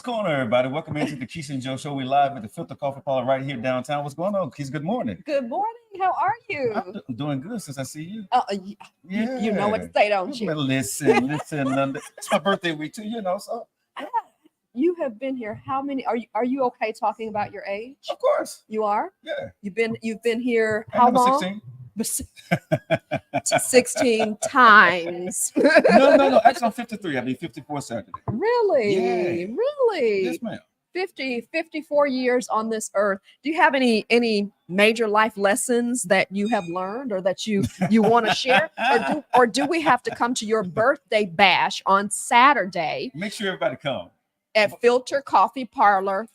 going on, everybody? Welcome into the Kesia Joe show. We live at the Filter Coffee Parlor right here downtown. What's going on, Kesia? Good morning. Good morning. How are you? I'm doing good since I see you. You know what to say, don't you? Well, listen. It's my birthday week too, so. You have been here. How many? Are you okay talking about your age? Of course. You are? Yeah. You've been here how long? 16. 16 times. No. Actually, I'm 53. I'll be 54 Saturday. Really? Yeah. Really? Yes, ma'am. 54 years on this earth. Do you have any major life lessons that you have learned or that you want to share? Or do we have to come to your birthday bash on Saturday? Make sure everybody come. At Filter Coffee Parlor,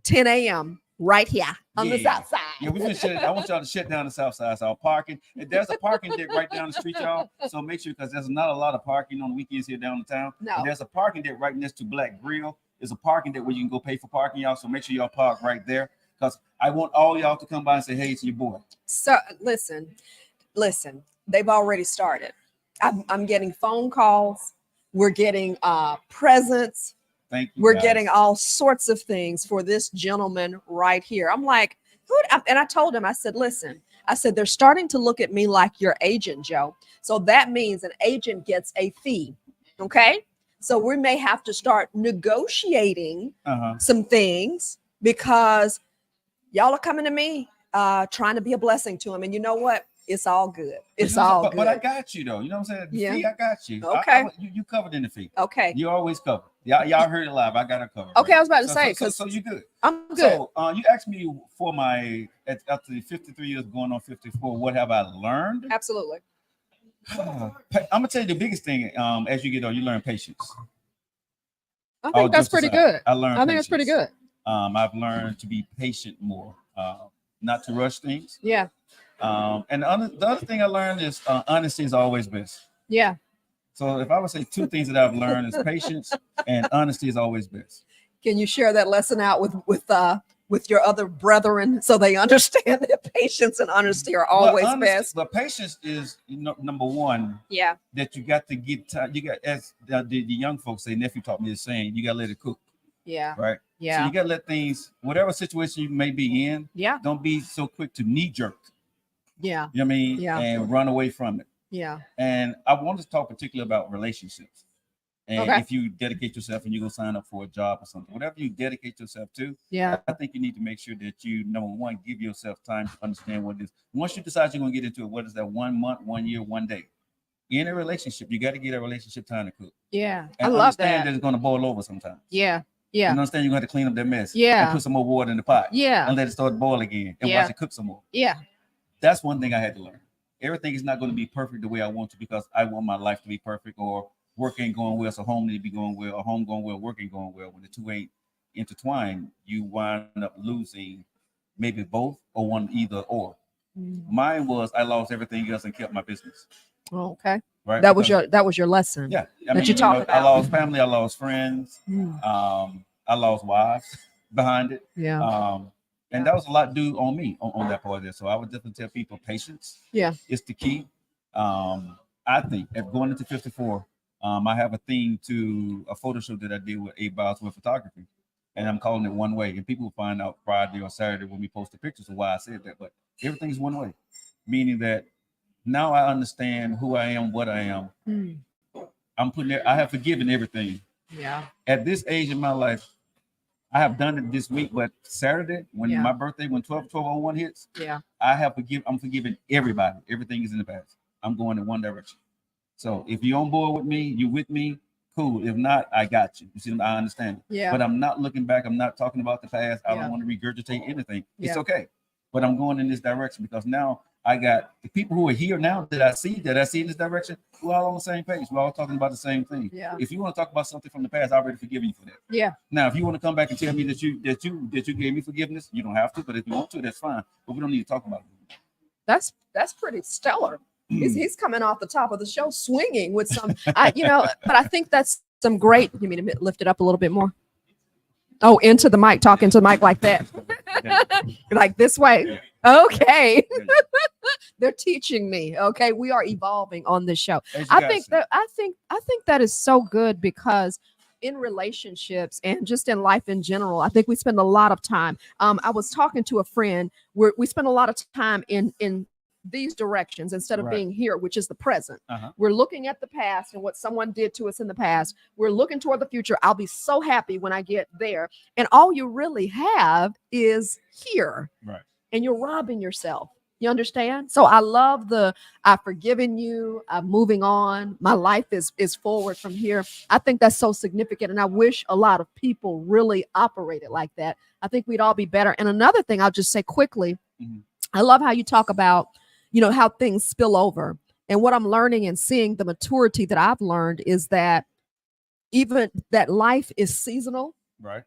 10 a.m. right here on the south side. Yeah, I want y'all to shut down the south side. So parking. There's a parking deck right down the street, y'all. So make sure, because there's not a lot of parking on the weekends here downtown. No. And there's a parking deck right next to Black Grill. There's a parking deck where you can go pay for parking, y'all. So make sure y'all park right there, because I want all y'all to come by and say hey to your boy. So listen. They've already started. I'm getting phone calls. We're getting presents. Thank you. We're getting all sorts of things for this gentleman right here. I'm like, and I told him, I said, listen, they're starting to look at me like your agent, Joe. So that means an agent gets a fee. Okay. So we may have to start negotiating some things, because y'all are coming to me trying to be a blessing to him. And you know what? It's all good. It's all good. But I got you, though. You know what I'm saying? The fee, I got you. Okay. You covered in the fee. Okay. You always covered. Y'all heard it live. I got it covered. Okay, right? I was about to say, because so you good. I'm good. So you asked me for after the 53 years going on 54, what have I learned? Absolutely. I'm gonna tell you the biggest thing. As you get older, you learn patience. I think that's pretty good. I think that's pretty good. I've learned to be patient more, not to rush things. Yeah. And the other thing I learned is honesty is always best. Yeah. So if I would say two things that I've learned is patience and honesty is always best. Can you share that lesson out with your other brethren so they understand that patience and honesty are always best? But patience is number one. Yeah. That you got to get time. You got, as the young folks say, nephew taught me the saying, you got to let it cook. Yeah. Right. Yeah. So you got to let things, whatever situation you may be in. Yeah. Don't be so quick to knee jerk. Yeah. You know what I mean? Yeah. And run away from it. Yeah. And I want to talk particularly about relationships. And if you dedicate yourself and you're going to sign up for a job or something, whatever you dedicate yourself to, I think you need to make sure that you, number one, give yourself time to understand what it is. Once you decide you're going to get into it, what is that 1 month, 1 year, 1 day? In a relationship, you got to get a relationship time to cook. Yeah. And I love understand that it's going to boil over sometimes. Yeah. Yeah. You understand you're going to have to clean up that mess. Yeah. And put some more water in the pot. Yeah. And let it start to boil again. And watch it cook some more. Yeah. That's one thing I had to learn. Everything is not going to be perfect the way I want to, because I want my life to be perfect, or work ain't going well, so home need to be going well, or home going well, work ain't going well. When the two ain't intertwined, you wind up losing maybe both or one, either or. Mine was I lost everything else and kept my business. Oh, okay. Right. That was your lesson. Yeah. You talked about. I lost family. I lost friends. I lost wives behind it. Yeah. And that was a lot due on me on that part there. So I would definitely tell people patience. Yeah. Is the key. I think if going into 54, I have a theme to a photo shoot that I did with Abe Biles with photography. And I'm calling it One Way. And people will find out Friday or Saturday when we post the pictures of why I said that. But everything's one way. Meaning that now I understand who I am, what I am. I have forgiven everything. Yeah. At this age in my life, I have done it this week, but Saturday, when my birthday, when 12/12/01 hits, I'm forgiving everybody. Everything is in the past. I'm going in one direction. So if you're on board with me, you're with me, cool. If not, I got you. You see, I understand. Yeah. But I'm not looking back. I'm not talking about the past. I don't want to regurgitate anything. It's okay. But I'm going in this direction, because now I got the people who are here now that I see in this direction. We're all on the same page. We're all talking about the same thing. Yeah. If you want to talk about something from the past, I already forgiven you for that. Yeah. Now, if you want to come back and tell me that you gave me forgiveness, you don't have to. But if you want to, that's fine. But we don't need to talk about it. That's pretty stellar. He's coming off the top of the show swinging with some, but I think that's some great. You mean to lift it up a little bit more? Oh, into the mic, talking to the mic like that, like this way. Okay. They're teaching me. Okay. We are evolving on this show. I think that is so good, because in relationships and just in life in general, I think we spend a lot of time. I was talking to a friend where we spend a lot of time in these directions instead of Right. being here, which is the present. Uh-huh. We're looking at the past and what someone did to us in the past. We're looking toward the future. I'll be so happy when I get there. And all you really have is here. Right. And you're robbing yourself. You understand? So I love the I've forgiven you. I'm moving on. My life is forward from here. I think that's so significant. And I wish a lot of people really operated like that. I think we'd all be better. And another thing I'll just say quickly, Mhm. I love how you talk about, how things spill over. And what I'm learning and seeing the maturity that I've learned is that even that life is seasonal. Right.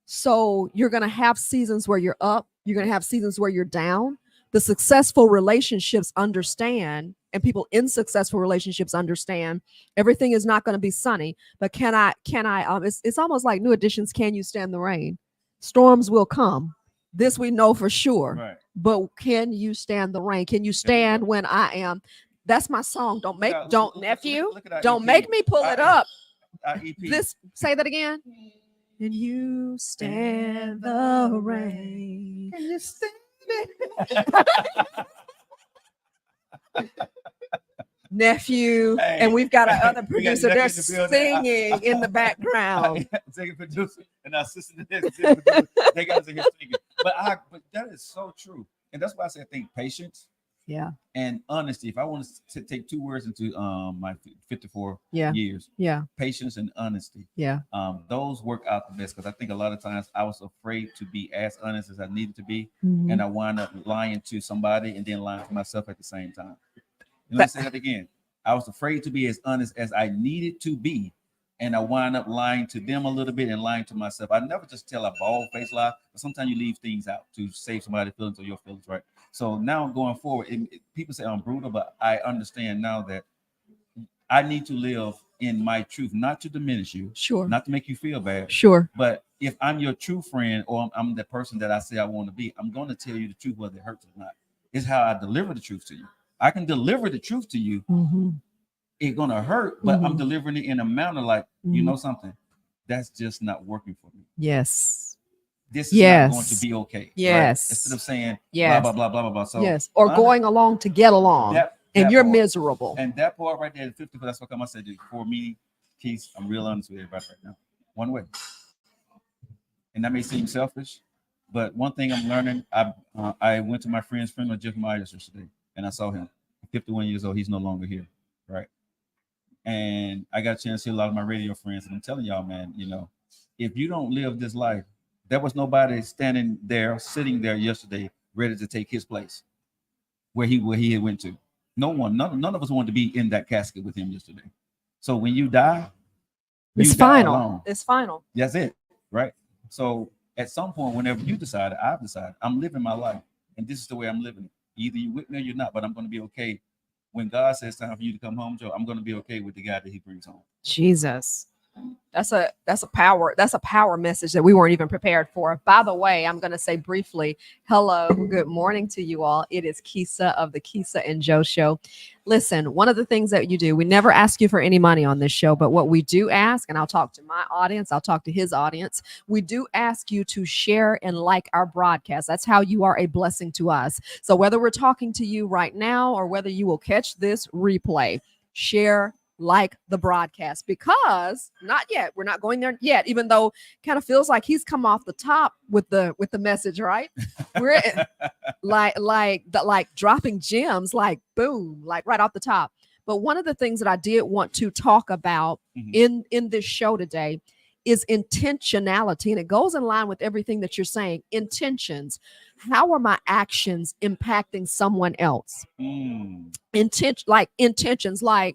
So you're going to have seasons where you're up, you're going to have seasons where you're down. The successful relationships understand, and people in successful relationships understand everything is not going to be sunny. But it's almost like New Edition's Can You Stand the Rain? Storms will come. This we know for sure. Right. But can you stand the rain? Can you stand when I am? That's my song. Don't make, don't nephew, don't make me pull it up. EP. This, say that again. Can you stand the rain? Can you stand it? Nephew, Hey. and we've got our other We got producer. They're nephew in the building. singing in the background. Second producer and our assistant producer, they got us in here singing. But that is so true, and that's why I say I think patience, Yeah, and honesty. If I want to take two words into my 54 Yeah. years, yeah, patience and honesty, yeah. those work out the best because I think a lot of times I was afraid to be as honest as I needed to be, Mhm. and I wound up lying to somebody and then lying to myself at the same time. And let me say that again. I was afraid to be as honest as I needed to be, and I wound up lying to them a little bit and lying to myself. I never just tell a bald-faced lie, but sometimes you leave things out to save somebody's feelings or your feelings, right? So now going forward, people say I'm brutal, but I understand now that I need to live in my truth, not to diminish you, Sure, not to make you feel bad. sure. But if I'm your true friend or I'm the person that I say I want to be, I'm going to tell you the truth, whether it hurts or not. It's how I deliver the truth to you. I can deliver the truth to you. Mm-hmm. It's gonna hurt, but I'm Mhm. delivering it in a manner like, you Mhm. know something, that's just not working for me. Yes, This is not going to Yes. be okay. Right? Yes. Instead of saying yes, blah blah blah blah blah blah. So yes. Or honest- going along to get along, that and you're part. miserable. And that part right there, 50. That's what I said for me, Keith. I'm real honest with everybody right now. One way, and that may seem selfish, but one thing I'm learning. I went to my friend's funeral, Jeff Myers, yesterday, and I saw him. 51 years old. He's no longer here, right? And I got a chance to see a lot of my radio friends, and I'm telling y'all, man, if you don't live this life, there was nobody standing there, sitting there yesterday, ready to take his place where he had went to. No one, none of us wanted to be in that casket with him yesterday. So when you die, It's you die final. alone. It's final. That's it, right? So at some point, whenever you decide, I've decided I'm living my life, and this is the way I'm living it. Either you with me or you're not, but I'm going to be okay. When God says time for you to come home, Joe, I'm going to be okay with the guy that He brings home. Jesus. That's a power message that we weren't even prepared for. By the way, I'm going to say briefly, hello, good morning to you all. It is Kesia of the Kesia and Joe Show. Listen, one of the things that you do, we never ask you for any money on this show, but what we do ask, and I'll talk to my audience, I'll talk to his audience, we do ask you to share and like our broadcast. That's how you are a blessing to us. So whether we're talking to you right now or whether you will catch this replay, share, like the broadcast, because not yet, we're not going there yet, even though kind of feels like he's come off the top with the message, right? We're like dropping gems, like boom, like right off the top. But one of the things that I did want to talk about in this show today is intentionality, and it goes in line with everything that you're saying. Intentions. How are my actions impacting someone else? Intentions, like intentionality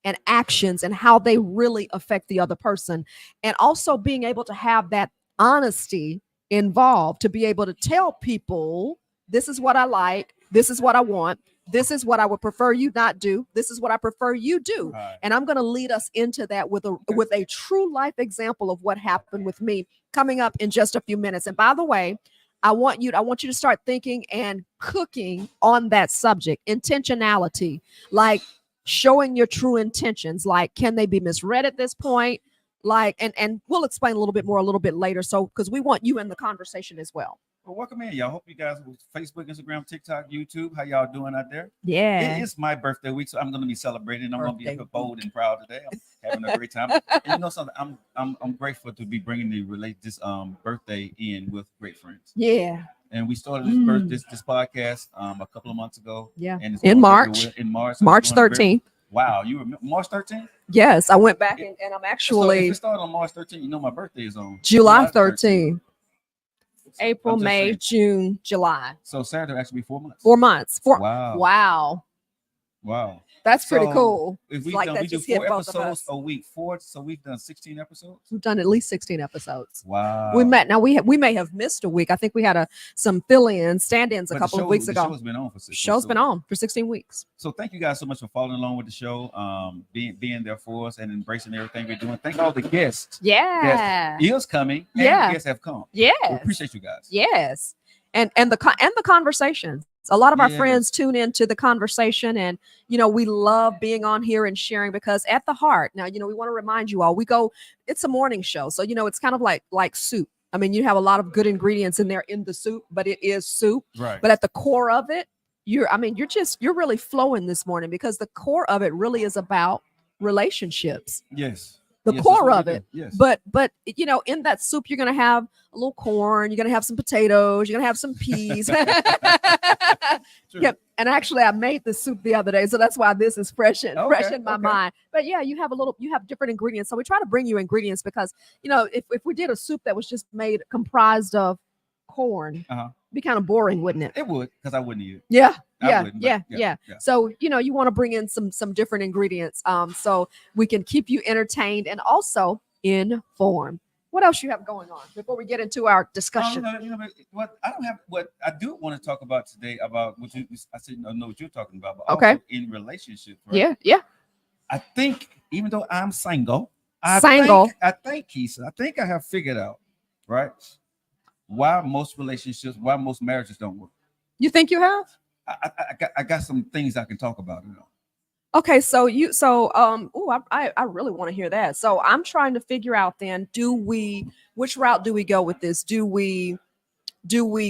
and actions, and how they really affect the other person, and also being able to have that honesty involved, to be able to tell people, this is what I like, this is what I want, this is what I would prefer you not do, this is what I prefer you do. Right. And I'm going to lead us into that with a true life example of what happened with me, coming up in just a few minutes. And by the way, I want you to start thinking and cooking on that subject, intentionality. Like, showing your true intentions. Like, can they be misread at this point? Like, and we'll explain a little bit more a little bit later. So, because we want you in the conversation as well. Well, welcome in, y'all. Hope you guys with Facebook, Instagram, TikTok, YouTube. How y'all doing out there? Yeah. It's my birthday week, so I'm going to be celebrating. I'm going to be a Birthday bit bold and proud today. I'm having a great time. And you know something? I'm grateful to be bringing this birthday in with great friends. Yeah. And we started this podcast a couple of months ago. Yeah. And it's In going very March. well. In March. So it's March going very- 13th. Wow, you remember March 13th? Yes, I went back and I'm So if actually it started on March 13th, you know my birthday is on July 13th. So April, I'm just May, saying. June, July. So Saturday will actually be 4 months. 4 months. Wow. Wow. Wow. That's pretty So, cool. If we Like done, that we do just hit 4 both of episodes us. a week, so we've done 16 episodes. We've done at least 16 episodes. Wow. We met. Now we may have missed a week. I think we had some fill-ins, stand-ins a couple of weeks ago. The show's been on for 6 Show's been on for 16 weeks. So thank you guys so much for following along with the show, being there for us and embracing everything we're doing. Thank all the guests. Yeah. That is coming. And Yeah. the guests have come. Yes. We appreciate you guys. Yes. And the conversations. A lot of our Yes. friends tune into the conversation, and we love being on here and sharing, because at the heart, now we want to remind you all, it's a morning show, so it's kind of like soup. I mean, you have a lot of good ingredients in there in the soup, but it is soup. Right. But at the core of it, you're really flowing this morning, because the core of it really is about relationships. Yes. The Yes, core that's what of we do. it. Yes. But in that soup, you're gonna have a little corn, you're gonna have some potatoes, you're gonna have some peas. True. Yep. And actually, I made the soup the other day, so that's why this is fresh in my Okay. mind. But yeah, you have different ingredients. So we try to bring you ingredients, because if we did a soup that was just made comprised of corn, Uh-huh. it'd be kind of boring, wouldn't it? It would, because I wouldn't eat it. Yeah. I Yeah, wouldn't, but yeah. yeah. So you want to bring in some different ingredients, so we can keep you entertained and also informed. What else you have going on before we get into our discussion? What I don't have. What I do want to talk about today about what I said. I know what you're talking about, but Okay. also in relationships. Right? Yeah, yeah. I think even though I'm single, Single. I think Kesia, I think I have figured out, right, why most marriages don't work. You think you have? I got some things I can talk about. Okay, I really want to hear that. So I'm trying to figure out then, which route do we go with this? Do we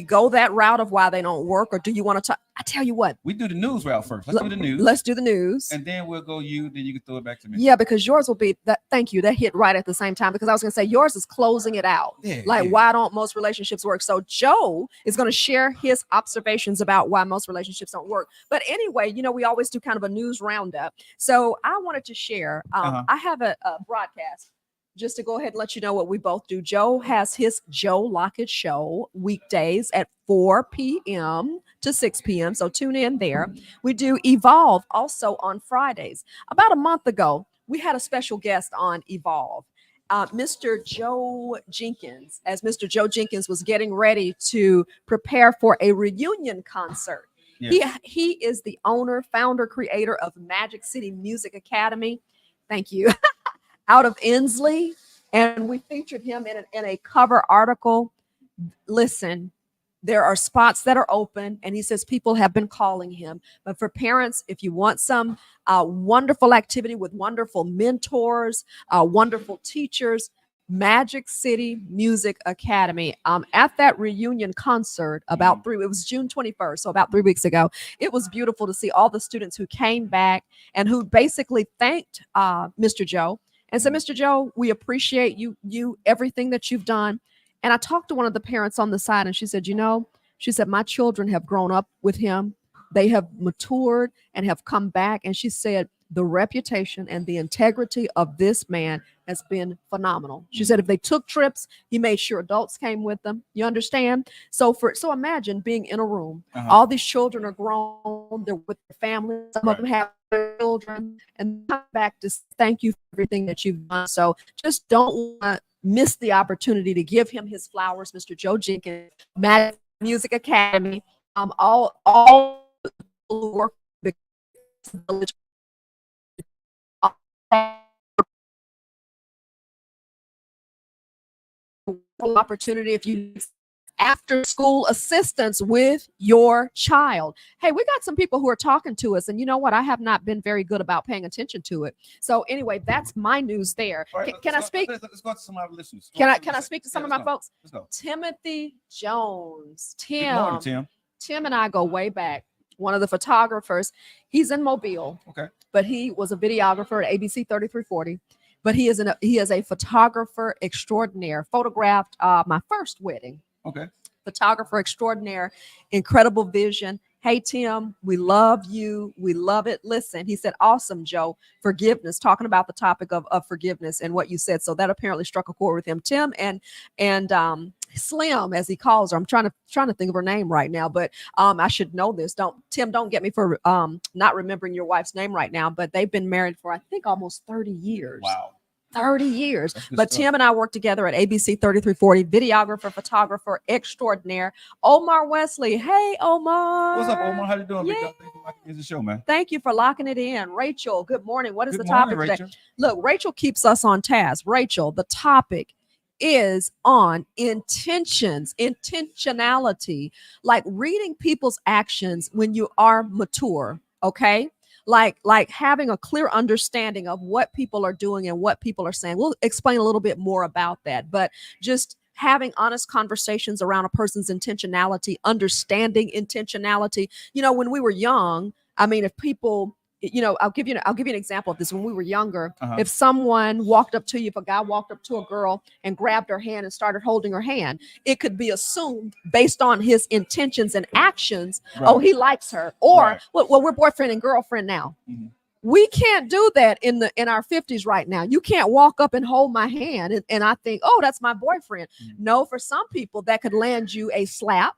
go that route of why they don't work, or do you want to talk? I tell you what. We do the news route first. Let's do the news. Let's do the news. And then we'll go then you can throw it back to me. Yeah, because yours will be that. Thank you. That hit right at the same time, because I was going to say yours is closing it out. Yeah, why don't most relationships work? So Joe is going to share his observations about why most relationships don't work. But anyway, we always do kind of a news roundup. So I wanted to share. I have a broadcast, just to go ahead and let you know what we both do. Joe has his Joe Lockett Show weekdays at 4 p.m. to 6 p.m. So tune in there. We do Evolve also on Fridays. About a month ago, we had a special guest on Evolve, Mr. Joe Jenkins, as Mr. Joe Jenkins was getting ready to prepare for a reunion concert. Yes. He is the owner, founder, creator of Magic City Music Academy. Thank you. Out of Inslee, and we featured him in a cover article. Listen, there are spots that are open, and he says people have been calling him. But for parents, if you want some wonderful activity with wonderful mentors, wonderful teachers, Magic City Music Academy. At that reunion concert, it was June 21st, so about 3 weeks ago, it was beautiful to see all the students who came back and who basically thanked Mr. Joe. And so, Mr. Joe, we appreciate you everything that you've done. And I talked to one of the parents on the side, and she said, my children have grown up with him. They have matured and have come back. And she said, the reputation and the integrity of this man has been phenomenal. She said, if they took trips, he made sure adults came with them. You understand? So imagine being in a room. All these children are grown. They're with their families. Some of them have children, and come back to thank you for everything that you've done. So just don't want to miss the opportunity to give him his flowers, Mr. Joe Jenkins, Magic Music Academy. All who work with the village. Opportunity if you after school assistance with your child. Hey, we got some people who are talking to us, and you know what? I have not been very good about paying attention to it. So anyway, that's my news there. All right, Can I speak? Let's go to some of our listeners. Can I speak to some of my folks? Let's go. Timothy Jones. Good morning, Tim. Tim and I go way back. One of the photographers. He's in Mobile. Okay. But he was a videographer at ABC 3340. But he is a photographer extraordinaire. Photographed my first wedding. Okay. Photographer extraordinaire, incredible vision. Hey, Tim, we love you. We love it. Listen, he said, awesome, Joe. Forgiveness, talking about the topic of forgiveness and what you said. So that apparently struck a chord with him. Tim and Slim, as he calls her. I'm trying to think of her name right now, but I should know this. Don't get me for not remembering your wife's name right now, but they've been married for, I think, almost 30 years. Wow. 30 years. But stuff. Tim and I worked together at ABC 3340, videographer, photographer extraordinaire. Omar Wesley. Hey, Omar. What's up, Omar? How you doing? Yeah. Thank you for locking the show, man. Thank you for locking it in. Rachel, good morning. What is Good the topic morning, today? Rachel. Look, Rachel keeps us on task. Rachel, the topic is on intentionality, like reading people's actions when you are mature, okay? Like having a clear understanding of what people are doing and what people are saying. We'll explain a little bit more about that, but just having honest conversations around a person's intentionality, understanding intentionality. You know, when we were young, I mean, if people, you know, I'll give you an example of this. When we were younger, if someone walked up to you, if a guy walked up to a girl and grabbed her hand and started holding her hand, it could be assumed based on his intentions and actions, Right. oh, he likes her, or Right. well, we're boyfriend and girlfriend now. Mhm. We can't do that in our 50s right now. You can't walk up and hold my hand and I think, oh, that's my boyfriend. No, for some people that could land you a slap.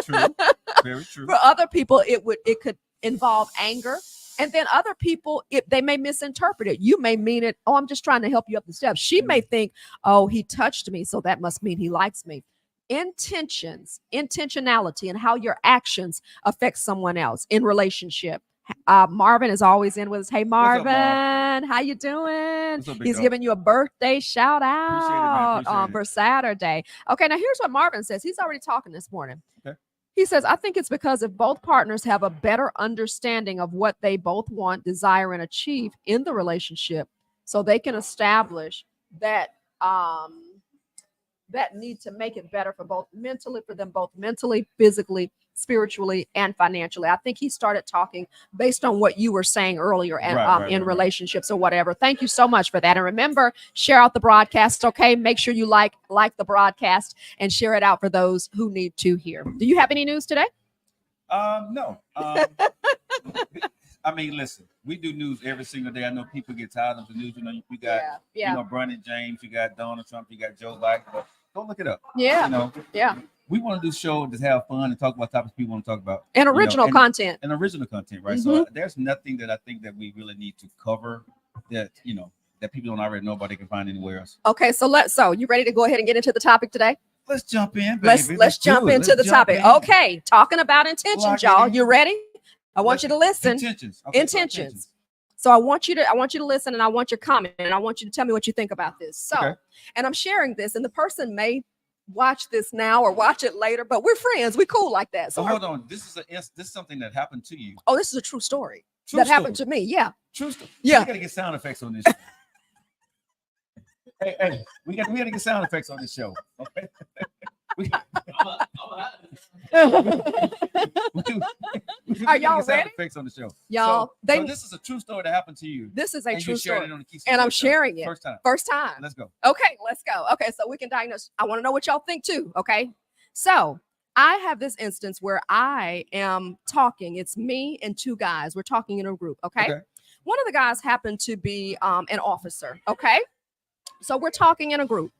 True. Very true. For other people, it could involve anger. And then other people, they may misinterpret it. You may mean it, oh, I'm just trying to help you up the steps. She may think, oh, he touched me, so that must mean he likes me. Intentionality, and how your actions affect someone else in relationship. Marvin is always in with us. Hey, Marvin, how you doing? What's up, big He's dog? giving you a birthday shout out Appreciate it. for Saturday. Okay, now here's what Marvin says. He's already talking this morning. Okay. He says, I think it's because if both partners have a better understanding of what they both want, desire, and achieve in the relationship, so they can establish that that need to make it better for them both mentally, physically, spiritually, and financially. I think he started talking based on what you were saying earlier and in relationships or whatever. Thank you so much for that. And remember, share out the broadcast, okay? Make sure you like the broadcast and share it out for those who need to hear. Do you have any news today? No. I mean, listen, we do news every single day. I know people get tired of the news. You know, you got, you know, Bronny James, you got Donald Trump, you got Joe Biden, but go look it up. Yeah. You know, we want to do a show to have fun and talk about topics people want to talk about. And original content. And original content, right? So there's nothing that I think that we really need to cover that, you know, that people don't already know about they can find anywhere else. Okay, so you ready to go ahead and get into the topic today? Let's jump in, baby. Let's jump into the topic. Okay, talking about intentions, y'all. You ready? I want you to listen. Intentions. Okay, intentions. So I want you to listen, and I want your comment, and I want you to tell me what you think about this. So, and I'm sharing this, and the person may watch this now or watch it later, but we're friends. We cool like that. So hold on. This is something that happened to you. Oh, this is a true story. Happened to me. Yeah. True story. Yeah. We gotta get sound effects on this. hey, we gotta get sound effects on this show. Okay. Are y'all ready? Effects on the show. Y'all, so this is a true story that happened to you. This is a true story. And I'm sharing it. First time. Let's go. Okay, let's go. Okay, so we can diagnose. I want to know what y'all think too. Okay. So I have this instance where I am talking. It's me and two guys. We're talking in a group. Okay. One of the guys happened to be an officer. Okay. So we're talking in a group.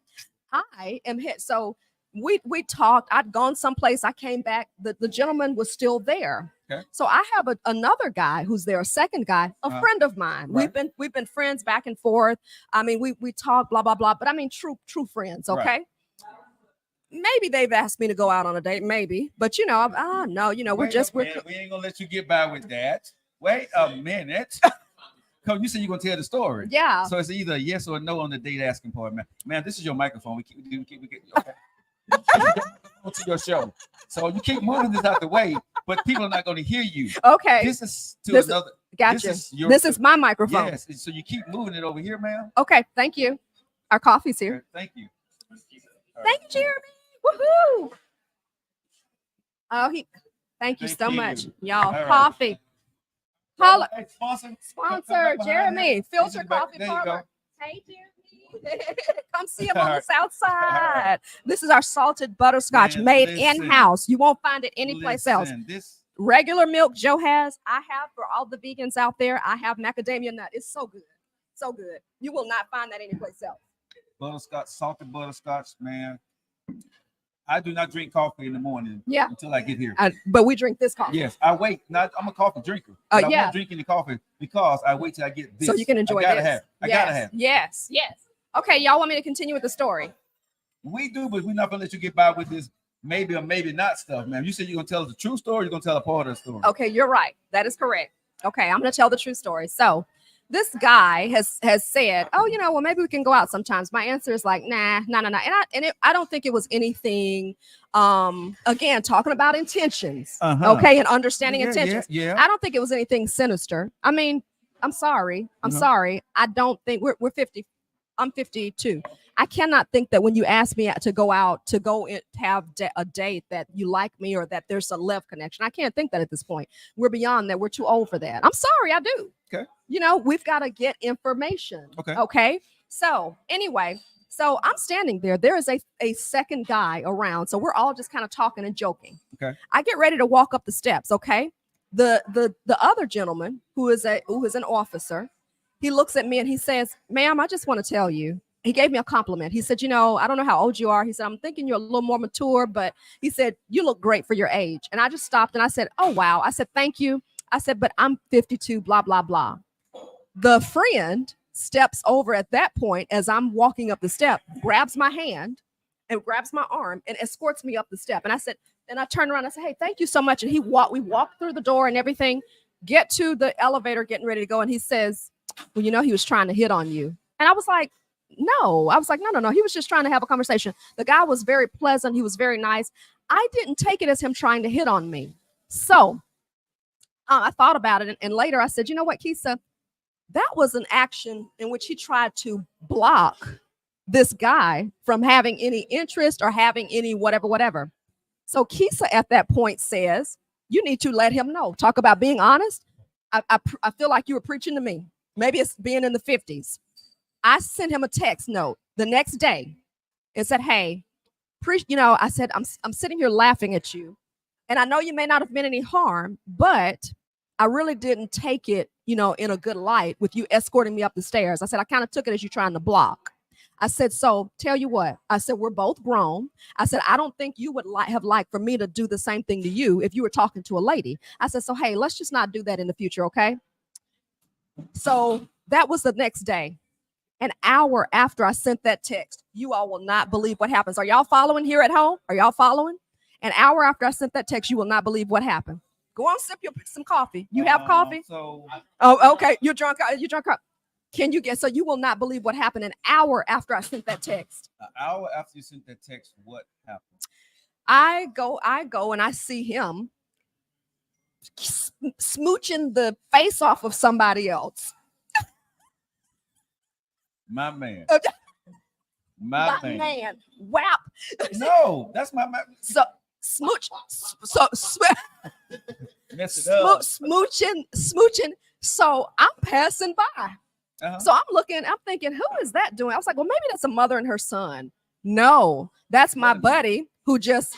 I am hit. So we talked. I'd gone someplace. I came back. The gentleman was still there. Okay. So I have another guy who's there, a second guy, a friend of mine. Right. We've been friends back and forth. I mean, we talk, blah, blah, blah. But I mean, true friends. Okay. Right. Maybe they've asked me to go out on a date, maybe. But you know, no, you know, we ain't gonna let you get by with that. Wait a minute. Cause you said you're gonna tell the story. Yeah. So it's either a yes or a no on the date asking part, man. Man, this is your microphone. We get okay. to your show. So you keep moving this out the way, but people are not going to hear you. Okay. This is to This- another. Gotcha. This This is my microphone. Yes. So you keep moving it over here, ma'am. Okay. Thank you. Our coffee's here. Thank you. Thank you, Jeremy. Woohoo. Oh, thank you Thank so you. much, y'all. All right. Coffee. Holla. Hey, sponsor. Sponsor Jeremy. Filter Coffee There you Parlor. go. Hey, Jeremy. Come see him All on the right. south side. This is our salted butterscotch Man, made listen. in-house. You won't find it anyplace else. This Regular milk Joe has. I have for all the vegans out there. I have macadamia nut. It's so good. So good. You will not find that anyplace else. butterscotch, salted butterscotch, man. I do not drink coffee in the morning until I get here. But we drink this coffee. Yes, I wait. I'm a coffee drinker. But I won't drink any coffee because I wait till I get this. So you can enjoy I gotta this. have. I gotta have. Yes. Okay, y'all want me to continue with the story? We do, but we're not gonna let you get by with this maybe or maybe not stuff, man. You said you're gonna tell us the true story. You're gonna tell a part of the story. Okay, you're right. That is correct. Okay, I'm gonna tell the true story. So this guy has said, "Oh, well, maybe we can go out sometimes." My answer is like, nah. And I don't think it was anything. Again, talking about intentions, okay, and understanding intentions. Yeah. I don't think it was anything sinister. I mean, I'm sorry. I don't think we're 50. I'm 52. I cannot think that when you ask me to go out to have a date that you like me or that there's a love connection. I can't think that at this point. We're beyond that. We're too old for that. I'm sorry. I do. Okay. We've got to get information. Okay. So anyway, so I'm standing there. There is a second guy around. So we're all just kind of talking and joking. Okay. I get ready to walk up the steps. Okay. The other gentleman who is an officer, he looks at me and he says, "Ma'am, I just want to tell you." He gave me a compliment. He said, I don't know how old you are. He said, "I'm thinking you're a little more mature," but he said, "You look great for your age." And I just stopped and I said, "Oh, wow." I said, "Thank you." I said, "But I'm 52, blah, blah, blah." The friend steps over at that point as I'm walking up the step, grabs my hand and grabs my arm and escorts me up the step. And I said, and I turned around and I said, "Hey, thank you so much." And we walked through the door and everything, get to the elevator, getting ready to go. And he says, "Well, he was trying to hit on you." And I was like, no. I was like, no. He was just trying to have a conversation. The guy was very pleasant. He was very nice. I didn't take it as him trying to hit on me. So I thought about it. And later I said, "You know what, Kesia? That was an action in which he tried to block this guy from having any interest or having any whatever. So Kesia at that point says, "You need to let him know." Talk about being honest. I feel like you were preaching to me. Maybe it's being in the 50s. I sent him a text note the next day and said, "Hey, I said, I'm sitting here laughing at you. And I know you may not have meant any harm, but I really didn't take it, in a good light with you escorting me up the stairs." I said, "I kind of took it as you trying to block." I said, "So tell you what," I said, "we're both grown." I said, "I don't think you would have liked for me to do the same thing to you if you were talking to a lady." I said, "So, hey, let's just not do that in the future. Okay." So that was the next day. An hour after I sent that text, you all will not believe what happens. Are y'all following here at home? Are y'all following? An hour after I sent that text, you will not believe what happened. Go on, sip some coffee. You have coffee? Oh, okay. You're drunk. Can you guess? So you will not believe what happened an hour after I sent that text. An hour after you sent that text, what happened? I go and I see him smooching the face off of somebody else. My man. My man. Whap. No, that's my man. So smooch. Mess it up. Smooching. So I'm passing by. So I'm thinking, who is that doing? I was like, well, maybe that's a mother and her son. No, that's my buddy who just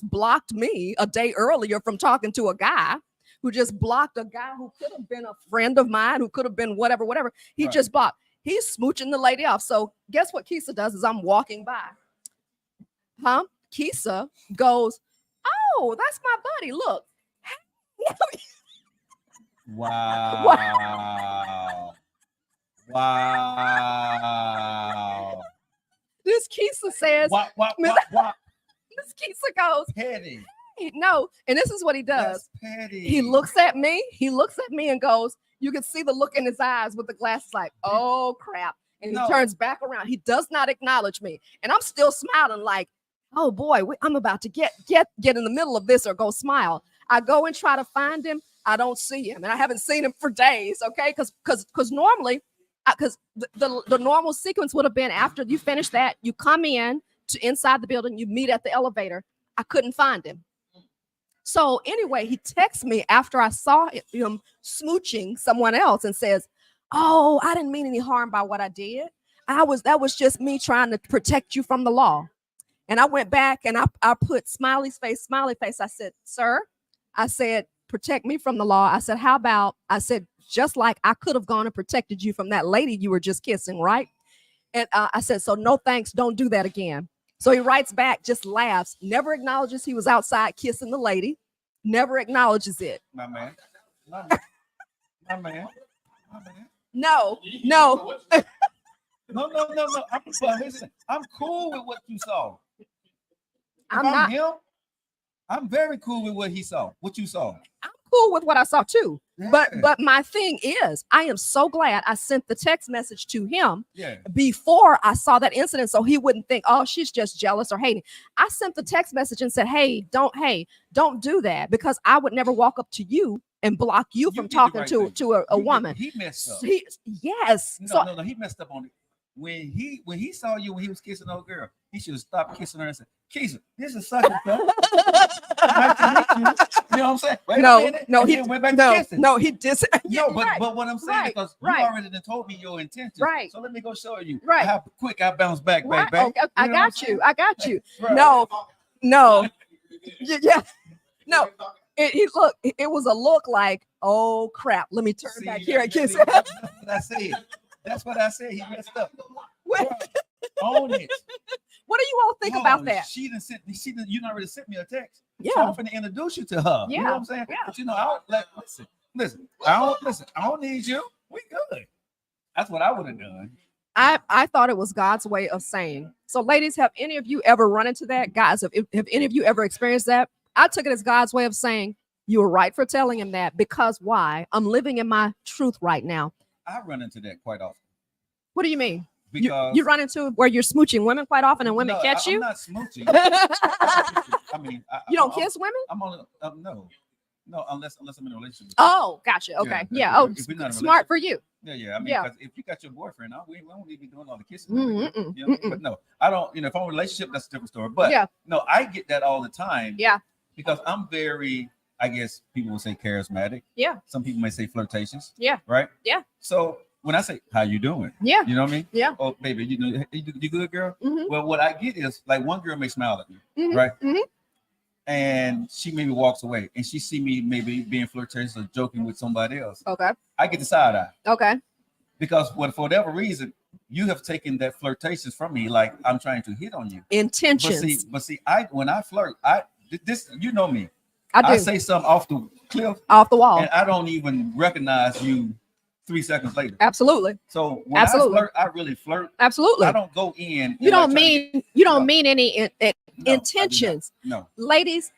blocked me a day earlier from talking to a guy, who just blocked a guy who could have been a friend of mine, who could have been whatever. He just blocked. He's smooching the lady off. So guess what Kesia does is I'm walking by. Kesia goes, "Oh, that's my buddy. Look." Wow. Wow. This Kesia says, what? This Kesia goes, petty. No. And this is what he does. That's petty. He looks at me and goes, you can see the look in his eyes with the glasses like, "Oh, crap." And he turns back around. He does not acknowledge me. And I'm still smiling like, Oh boy, I'm about to get in the middle of this or go smile. I go and try to find him. I don't see him, and I haven't seen him for days. Okay, because normally, because the normal sequence would have been after you finish that, you come in to inside the building, you meet at the elevator. I couldn't find him. So anyway, he texts me after I saw him smooching someone else and says, "Oh, I didn't mean any harm by what I did. That was just me trying to protect you from the law." And I went back and I put smiley face. I said, "Sir," I said, "protect me from the law." I said, "How about," I said, "just like I could have gone and protected you from that lady you were just kissing, right?" And I said, "So no thanks, don't do that again." So he writes back, just laughs, never acknowledges he was outside kissing the lady, never acknowledges it. My man. My man. My man. My man. No. No. I'm cool with what you saw. I'm not. Him, I'm very cool with what he saw. What you saw. I'm cool with what I saw too. Yeah. But my thing is, I am so glad I sent the text message to him Yeah. before I saw that incident, so he wouldn't think, "Oh, she's just jealous or hating." I sent the text message and said, "Hey, don't do that," because I would never walk up to you and block you from talking to a woman. He messed up. Yes. No, he messed up on it. When he saw you when he was kissing old girl, he should have stopped kissing her and said, "Kesia, this is such a stuff. Nice to meet you." You know what I'm saying? Wait a minute. He went back to kissing. No, he did. No, but what I'm saying is because you already done told me your intentions. Right. So let me go show you how quick I bounce back, right. baby. Okay. I got you. Right. No. Yeah. No. It was a look like, "Oh crap, let me turn back here and kiss." That's what I said. He messed up. What? Own it. What do you all think about that? You already sent me a text. Yeah. So I'm finna introduce you to her. Yeah. You know what I'm saying? Yeah. But I don't listen. I don't need you. We good. That's what I would have done. I thought it was God's way of saying. So, ladies, have any of you ever run into that? Guys, have any of you ever experienced that? I took it as God's way of saying, "You were right for telling him that, because why? I'm living in my truth right now." I run into that quite often. What do you mean? Because you run into where you're smooching women quite often and women catch you? I'm not smooching. I mean, you don't kiss women? I'm on no, unless I'm in a relationship. Oh, gotcha. Okay. Yeah. If we're not smart for you. Yeah. I mean, because if you got your boyfriend, we don't need to be doing all the kissing. But no, I don't. If I'm in a relationship, that's a different story. But no, I get that all the time. Yeah. Because I'm very, I guess people will say charismatic. Yeah. Some people may say flirtatious. Yeah. Right. Yeah. So when I say, "How you doing?" Yeah. You know what I mean? Yeah. "Oh, baby, you good, girl?" Mm-hmm. Well, what I get is like one girl may smile at me, Mm-hmm. right? Mm-hmm. And she maybe walks away, and she see me maybe being flirtatious or joking with somebody else. Okay. I get the side eye. Okay. Because for whatever reason, you have taken that flirtatious from me, like I'm trying to hit on you. Intentions. But see, when I flirt, this you know me. I do. say something off the cliff, off the wall, and I don't even recognize you 3 seconds later. Absolutely. So when I flirt, I really flirt. Absolutely. I don't go in. You don't mean any intentions. No. Ladies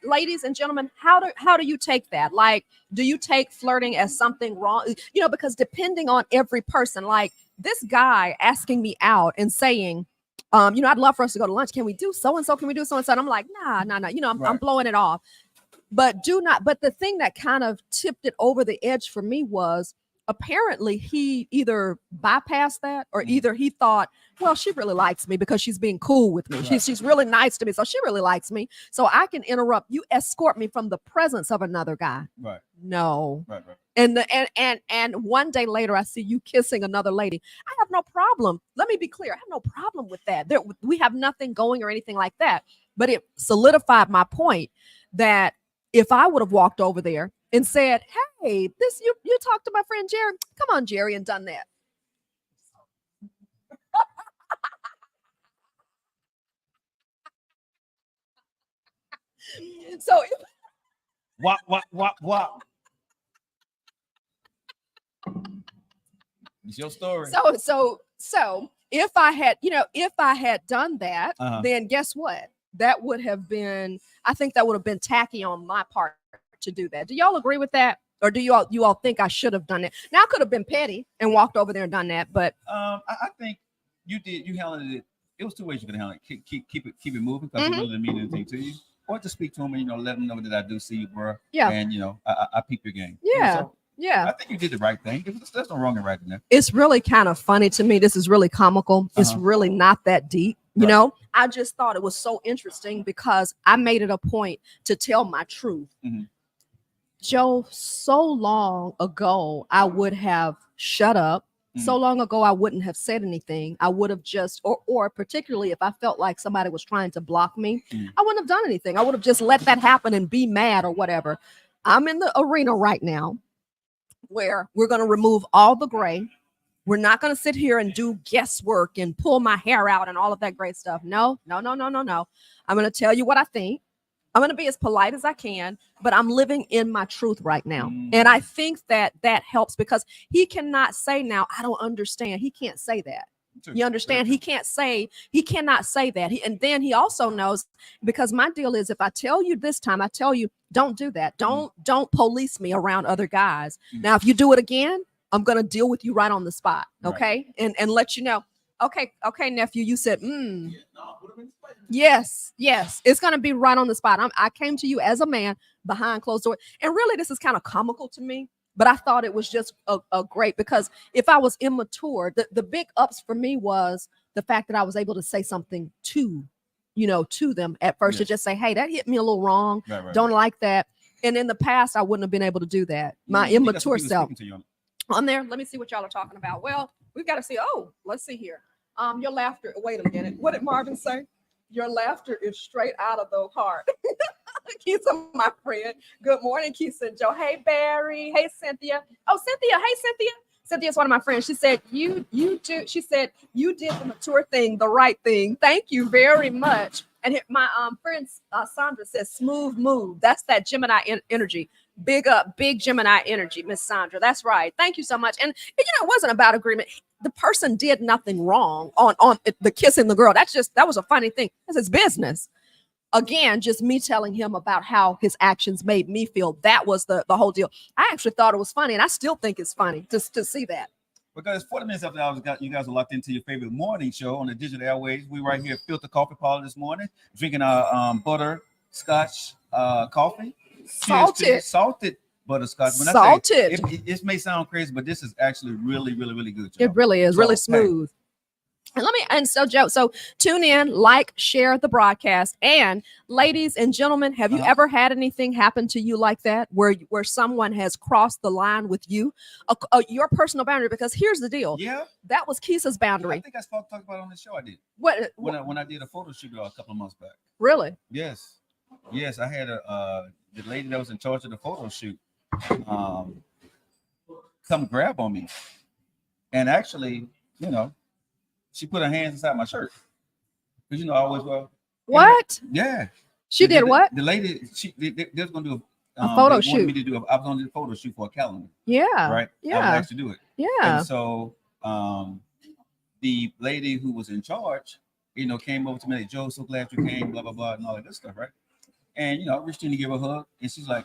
and gentlemen, how do you take that? Like, do you take flirting as something wrong? Because depending on every person, like this guy asking me out and saying, I'd love for us to go to lunch. Can we do so and so? Can we do so and so? And I'm like, nah. I'm blowing it off. But the thing that kind of tipped it over the edge for me was apparently he either bypassed that or either he thought, well, she really likes me because she's being cool with me. Right. She's really nice to me. So she really likes me. So I can interrupt. You escort me from the presence of another guy. Right. No. Right. And one day later, I see you kissing another lady. I have no problem. Let me be clear. I have no problem with that. We have nothing going or anything like that. But it solidified my point that if I would have walked over there and said, hey, you talked to my friend Jerry. Come on, Jerry, and done that. So what? It's your story. So if I had done that, then guess what? That would have been, I think that would have been tacky on my part to do that. Do y'all agree with that? Or do you all think I should have done it? Now I could have been petty and walked over there and done that, but I think you handled it it was two ways you could handle it. Keep it moving because it really didn't mean anything to you, or just speak to him and let him know that I do see you, bro. Yeah. And I peep your game. Yeah. So yeah. I think you did the right thing. There's no wrong and right in there. It's really kind of funny to me. This is really comical. It's really not that deep. You know, I just thought it was so interesting because I made it a point to tell my truth. Joe, so long ago, I would have shut up. So long ago, I wouldn't have said anything. I would have just, or particularly if I felt like somebody was trying to block me, I wouldn't have done anything. I would have just let that happen and be mad or whatever. I'm in the arena right now where we're going to remove all the gray. We're not going to sit here and do guesswork and pull my hair out and all of that great stuff. No. I'm going to tell you what I think. I'm going to be as polite as I can, but I'm living in my truth right now. And I think that helps because he cannot say now, I don't understand. He can't say that. You understand? He cannot say that. And then he also knows, because my deal is, if I tell you this time, I tell you, don't do that. Don't police me around other guys. Now, if you do it again, I'm going to deal with you right on the spot. Okay. Right. And let you know. Okay, nephew, you said, yes, it's going to be right on the spot. I came to you as a man behind closed doors. And really, this is kind of comical to me, but I thought it was just a great, because if I was immature, the big ups for me was the fact that I was able to say something to them at first, to just say, hey, that hit me a little wrong. Don't like that. And in the past, I wouldn't have been able to do that. My immature self. On there, let me see what y'all are talking about. Well, we've got to see. Oh, let's see here. Your laughter. Wait a minute. What did Marvin say? Your laughter is straight out of the heart. Kesia, my friend. Good morning, Kesia Joe. Hey, Barry. Hey, Cynthia. Oh, Cynthia. Hey, Cynthia. Cynthia's one of my friends. She said, you do. She said, you did the mature thing, the right thing. Thank you very much. And my friend Sandra says, smooth move. That's that Gemini energy. Big up, big Gemini energy, Miss Sandra. That's right. Thank you so much. And it wasn't about agreement. The person did nothing wrong on the kissing the girl. That was a funny thing. That's his business. Again, just me telling him about how his actions made me feel. That was the whole deal. I actually thought it was funny, and I still think it's funny to see that. Because 40 minutes after you guys are locked into your favorite morning show on the digital airwaves. We right here at Filter Coffee Parlor this morning, drinking our butterscotch coffee. Salted butterscotch. When salted. I say it may sound crazy, but this is actually really, really, really good. It really is, really smooth. And so Joe, tune in, like, share the broadcast. And ladies and gentlemen, have you ever had anything happen to you like that, where someone has crossed the line with you, your personal boundary? Because here's the deal. Yeah, that was Kesia's boundary. I think I talked about it on the show. I did. When I did a photo shoot a couple of months back. Really? Yes. I had the lady that was in charge of the photo shoot come grab on me, and actually, she put her hands inside my shirt, because I always wear. What? Yeah. She did what? The lady, they was gonna do a photo shoot. Me to do I was gonna do a photo shoot for a calendar. Yeah. Right. Yeah. I was asked to do it. Yeah. And so, the lady who was in charge, came over to me, like, Joe, so glad you came, blah blah blah, and all that good stuff, right? And I reached in to give her a hug, and she's like,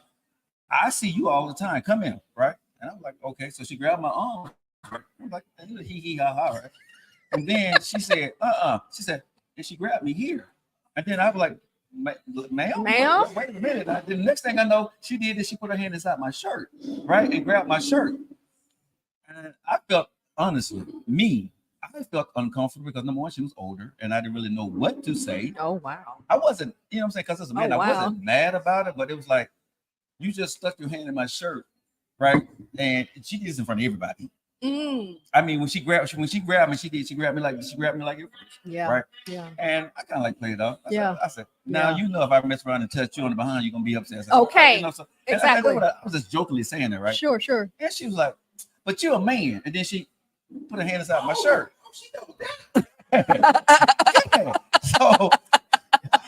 I see you all the time. Come in, right? And I'm like, okay. So she grabbed my arm. Right? I'm like, hee hee ha ha, right? And then she said, She said, and she grabbed me here. And then I was like, ma'am? Wait a minute. The next thing I know, she did is she put her hand inside my shirt, right? And grabbed my shirt. And I felt, honestly, I felt uncomfortable because, number one, she was older and I didn't really know what to say. Oh, wow. I wasn't, what I'm saying? Because as a man, I wasn't mad about it, but it was like, you just stuck your hand in my shirt, right? And she did this in front of everybody. I mean, when she grabbed me, she grabbed me like it. Yeah. Right. Yeah. And I kind of like played it off. I said, now if I mess around and touch you on the behind, you're gonna be upset. Said, okay. Exactly. I was just jokingly saying that, right? Sure. And she was like, but you're a man. And then she put her hand inside my shirt. She knows that. Yeah. So,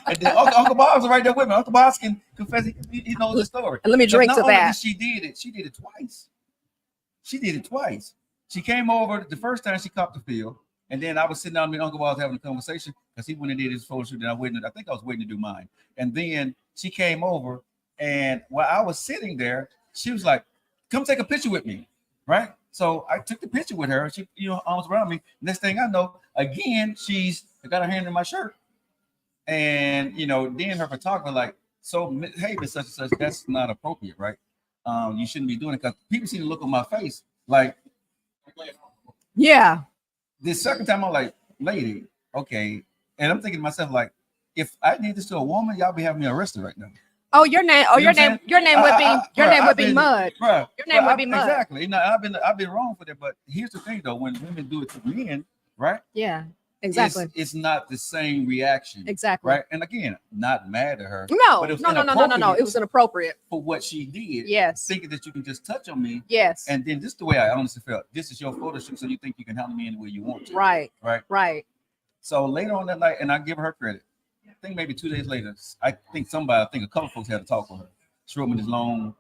and then Uncle Bob's right there with me. Uncle Bob can confess. He knows the story. And let me drink to that. She did it twice. She came over the first time she copped the field, and then I was sitting down with Uncle Bob having a conversation because he went and did his photo shoot, and I think I was waiting to do mine. And then she came over, and while I was sitting there, she was like, "Come take a picture with me," right? So I took the picture with her. She, arms around me. Next thing I know, again, she's I got her hand in my shirt. And then her photographer like, so hey, Miss such and such, that's not appropriate, right? You shouldn't be doing it, because people see the look on my face. Like, Yeah. the second time I'm like, lady, okay. And I'm thinking to myself, like, if I did this to a woman, y'all be having me arrested right now. Oh, your name. Oh, your name would be Mud. Bruh, Your name would be Mud. Exactly. I've been wrong for that. But here's the thing, though: when women do it to men, right? Yeah, exactly. It's not the same reaction. Exactly. Right. And again, not mad at her. No, but it was no. It was inappropriate for what she did. Yes. Thinking that you can just touch on me. Yes. And then this is the way I honestly felt. This is your photo shoot, so you think you can handle me any way you want to. Right. Right. Right. So later on that night, and I give her credit. I think maybe 2 days later, I think a couple folks had to talk with her. She wrote me this long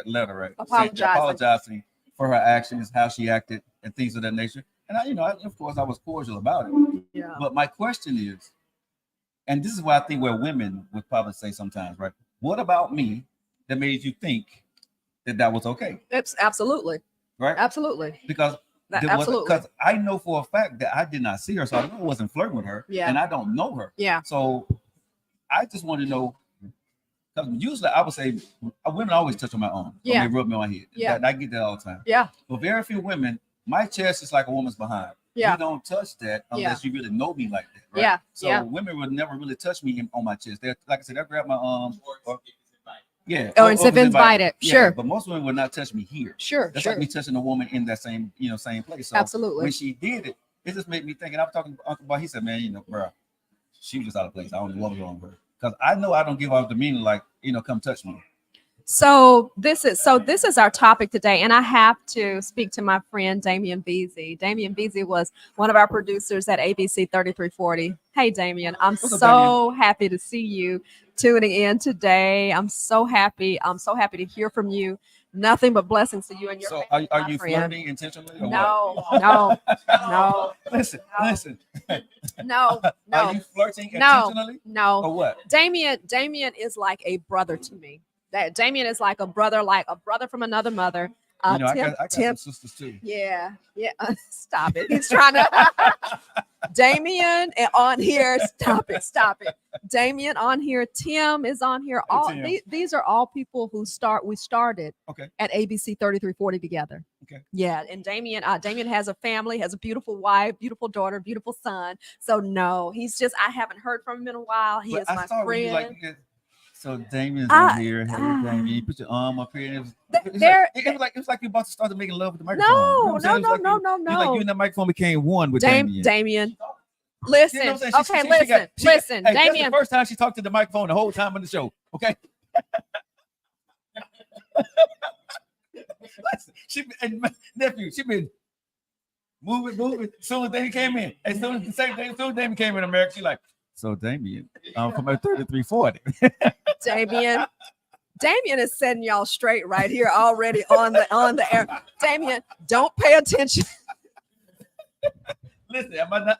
letter, right? Apologizing for her actions, how she acted, and things of that nature. And of course, I was cordial about it. Yeah. But my question is, and this is why I think where women would probably say sometimes, right? What about me that made you think that was okay? It's absolutely. Right? Absolutely. Because I know for a fact that I did not see her, so I know I wasn't flirting with her. Yeah. And I don't know her. Yeah. So I just want to know, because usually I would say women always touch on my arm. Yeah. They rub me on my head. Yeah. I get that all the time. Yeah. But very few women, my chest is like a woman's behind. Yeah. You don't touch that unless you really know me like that. Right? Yeah. So women would never really touch me on my chest. They, like I said, they'll grab my arm. Yeah. Or if invited. Yeah, sure. But most women would not touch me here. Sure. That's like me touching a woman in that same place. So absolutely. When she did it, it just made me think. And I was talking to Uncle Bob. He said, "Man, bro, she was just out of place. I don't know what was wrong with her, because I know I don't give off demeanor like, come touch me." So this is our topic today, and I have to speak to my friend Damian Beasy. Damian Beasy was one of our producers at ABC 3340. Hey, Damian, I'm so happy to see you tuning in today. I'm so happy. I'm so happy to hear from you. Nothing but blessings to you and your family. So are you flirting intentionally? Or no. Listen. No. Are you flirting intentionally? No. Or what? Damien is like a brother to me. That Damien is like a brother from another mother. I got some sisters too. Yeah. Stop it. He's trying to. Damien on here. Stop it. Damien on here. Tim is on here. All these are all people who we started at ABC 3340 together. Okay. Yeah, and Damien has a family, has a beautiful wife, beautiful daughter, beautiful son. So no, I haven't heard from him in a while. He is my friend. So Damien's on here. Hey, Damien, you put your arm up here. It was like you're about to start making love with the microphone. No. Like you and the microphone became one with Damien. Damien. Listen. Listen. Hey, Damien. That's the first time she talked to the microphone the whole time on the show. Okay. She been moving. Soon as Damien came in, as soon as Damien came in America, she like, so Damien, from 3340. Damien is setting y'all straight right here already on the air. Damien, don't pay attention. Listen,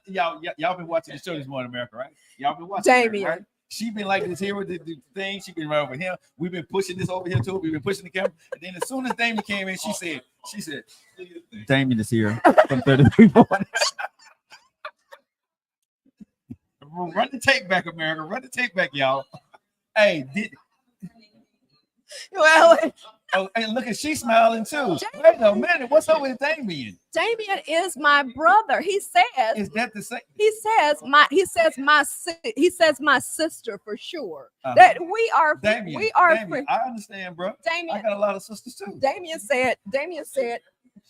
y'all been watching the show this morning, America, right? Y'all been watching Damien. Right? She been like this here with the thing. She been right over here. We've been pushing this over here too. We've been pushing the camera. And then as soon as Damien came in, she said, Damien is here from 3340. Run the tape back, America. Run the tape back, y'all. Hey, and look at she's smiling too. Wait a minute, what's up with Damien? Damien is my brother. He says, is that the same? He says my sister for sure. That we are. Damien, we are. Damien, I understand, bro. Damien, I got a lot of sisters too. Damien said.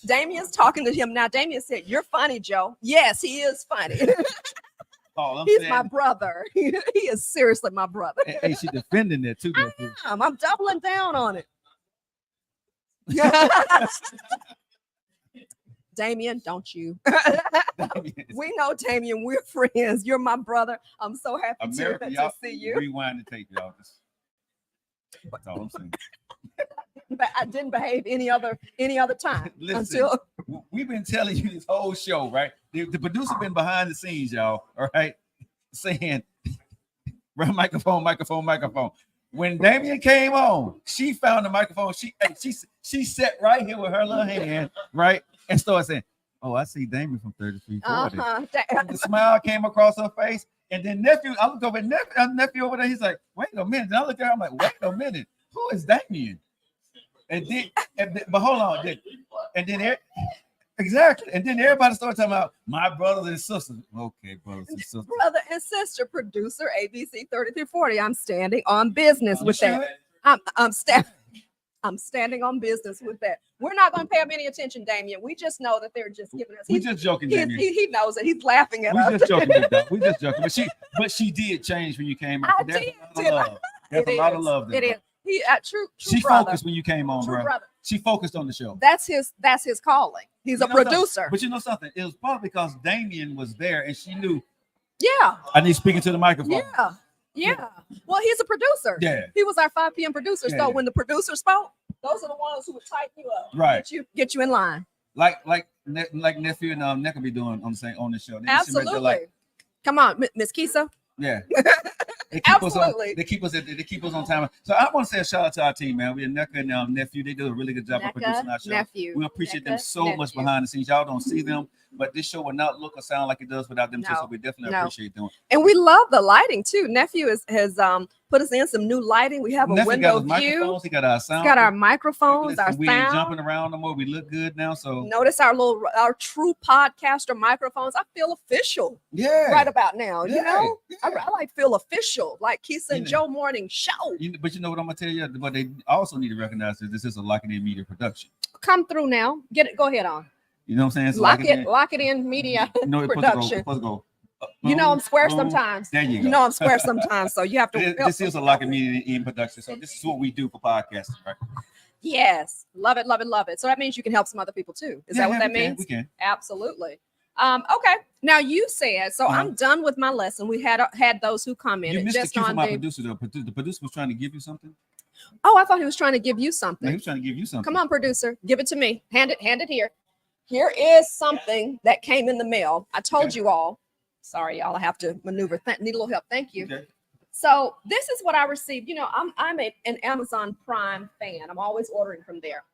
Damien's talking to him now. Damien said, "You're funny, Joe." Yes, he is funny. He's my brother. He is seriously my brother. Hey, she defending that too. I'm doubling down on it. Damien, don't you? We know, Damien, we're friends. You're my brother. I'm so happy to see you. Rewind the tape, y'all. That's all I'm saying. But I didn't behave any other time. Listen, we've been telling you this whole show, right? The producer been behind the scenes, y'all. All right, saying, "Run microphone." When Damien came on, she found the microphone. She sat right here with her little hand, right, and started saying, Oh, I see Damien from 3340. Uh-huh. The smile came across her face, and then nephew, I looked over at nephew over there. He's like, "Wait a minute." And I looked at her. I'm like, "Wait a minute. Who is Damien?" But hold on. And then exactly. And then everybody started talking about my brothers and sisters. Okay, brothers and sisters. Brother and sister, producer ABC 3340. I'm standing on business with that. I'm standing on business with that. We're not going to pay him any attention, Damien. We just know that they're just giving us. We just joking, Damien. He knows it. He's laughing at we us. We just joking, we just joking. But she did change when you came out. There's a lot of love there. It is. He true. She brother. Focused when you came on, bro. Brother. She focused on the show. That's his calling. He's a producer. But you know something? It was probably because Damien was there and she knew. Yeah. I need speaking to the microphone. Yeah. Well, he's a producer. Yeah. He was our 5 p.m. producer. So when the producer spoke, those are the ones who would tighten you up. Right. Get you in line. Like nephew and Nick will be doing on the show. Absolutely. Come on, Miss Kesia. Yeah. Absolutely. They keep us on time. So I want to say a shout out to our team, man. We have Necca and nephew. They do a really good job of producing our show. Nephew. We appreciate them so much behind the scenes. Y'all don't see them, but this show would not look or sound like it does without them too. So we definitely appreciate them. And we love the lighting too. Nephew has put us in some new lighting. We have a window view. He got our sound. Got our microphones, our we sound. Ain't jumping around no more. We look good now. So notice our true podcaster microphones. I feel official. Yeah. Right about now. Yeah. You know, I like feel official, like Kesia Joe morning show. But you know what I'm gonna tell you? But they also need to recognize that this is a Lock It In Media production. Come through now. Get it. Go ahead on. You know what I'm saying? So lock it in media production. Let's go. You know I'm square sometimes. There you go. You know I'm square sometimes, so you have to. This is a Lock It Media in production. So this is what we do for podcasting, right? Yes, love it. So that means you can help some other people too. Is that what that means? We can. Absolutely. Okay. Now you said so. I'm done with my lesson. We had those who come in. You missed the cue from my producer. Though. The producer was trying to give you something. Oh, I thought he was trying to give you something. No, he was trying to give you something. Come on, producer, give it to me. Hand it here. Here is something that came in the mail. I told you all. Sorry, y'all. I have to maneuver. Need a little help. Thank you. Okay. So this is what I received. You know, I'm an Amazon Prime fan. I'm always ordering from there.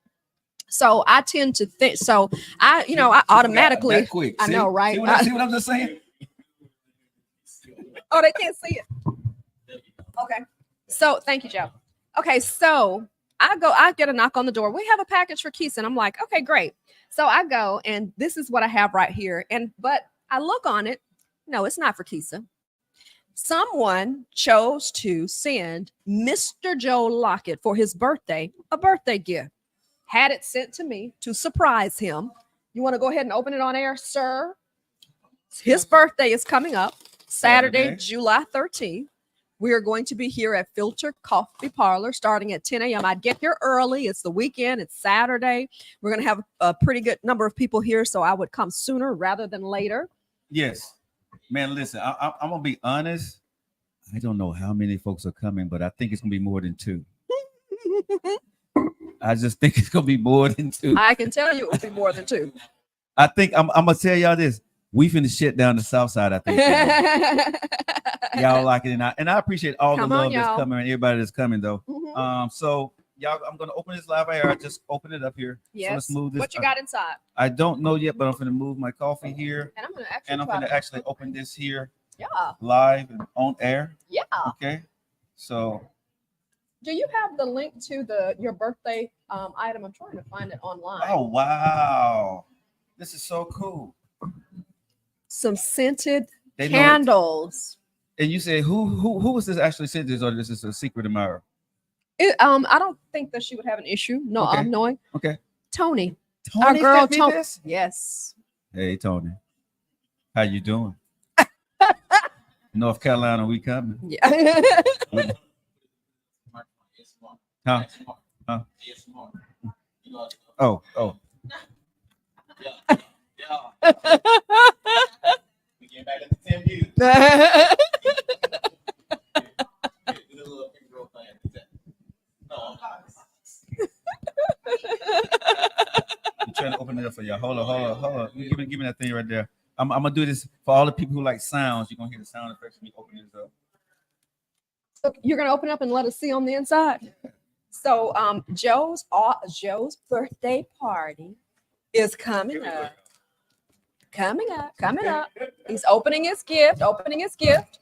So I tend to think. So I automatically. That quick. I know, right? See what I'm just saying? Oh, they can't see it. Okay. So thank you, Joe. Okay, so I get a knock on the door. We have a package for Kesia. And I'm like, okay, great. So I go, and this is what I have right here. But I look on it. No, it's not for Kesia. Someone chose to send Mr. Joe Lockett for his birthday a birthday gift. Had it sent to me to surprise him. You want to go ahead and open it on air, sir? His birthday is coming up Saturday, July 13th. We are going to be here at Filter Coffee Parlor starting at 10 a.m. I'd get here early. It's the weekend. It's Saturday. We're going to have a pretty good number of people here, so I would come sooner rather than later. Yes. Man, listen, I'm going to be honest. I don't know how many folks are coming, but I think it's going to be more than 2. I just think it's going to be more than 2. I can tell you it will be more than 2. I think I'm going to tell y'all this. We finna shit down the south side, I think. Y'all like it. And I appreciate all the love that's coming and everybody that's coming, though. Mm-hmm. So, y'all, I'm going to open this live air. I just open it up here. Yes. So let's move this. What you got inside? I don't know yet, but I'm going to move my coffee here. And I'm going to actually open this here. Yeah. Live and on air. Yeah. Okay. So. Do you have the link to your birthday item? I'm trying to find it online. Oh, wow. This is so cool. Some scented candles. And you say who was this actually sent this, or this is a secret admirer? I don't think that she would have an issue. No, okay. Knowing. Okay. Tony. Our girl Tony. Yes. Hey Tony. How you doing? North Carolina, we coming. Yeah. Huh? Oh. We get back at the 10 views. I'm trying to open it up for y'all. Hold on. Give me that thing right there. I'm gonna do this for all the people who like sounds. You're gonna hear the sound effects when you open this up. So you're gonna open up and let us see on the inside. So Joe's birthday party is coming up. Coming up, coming up. He's opening his gift, opening his gift.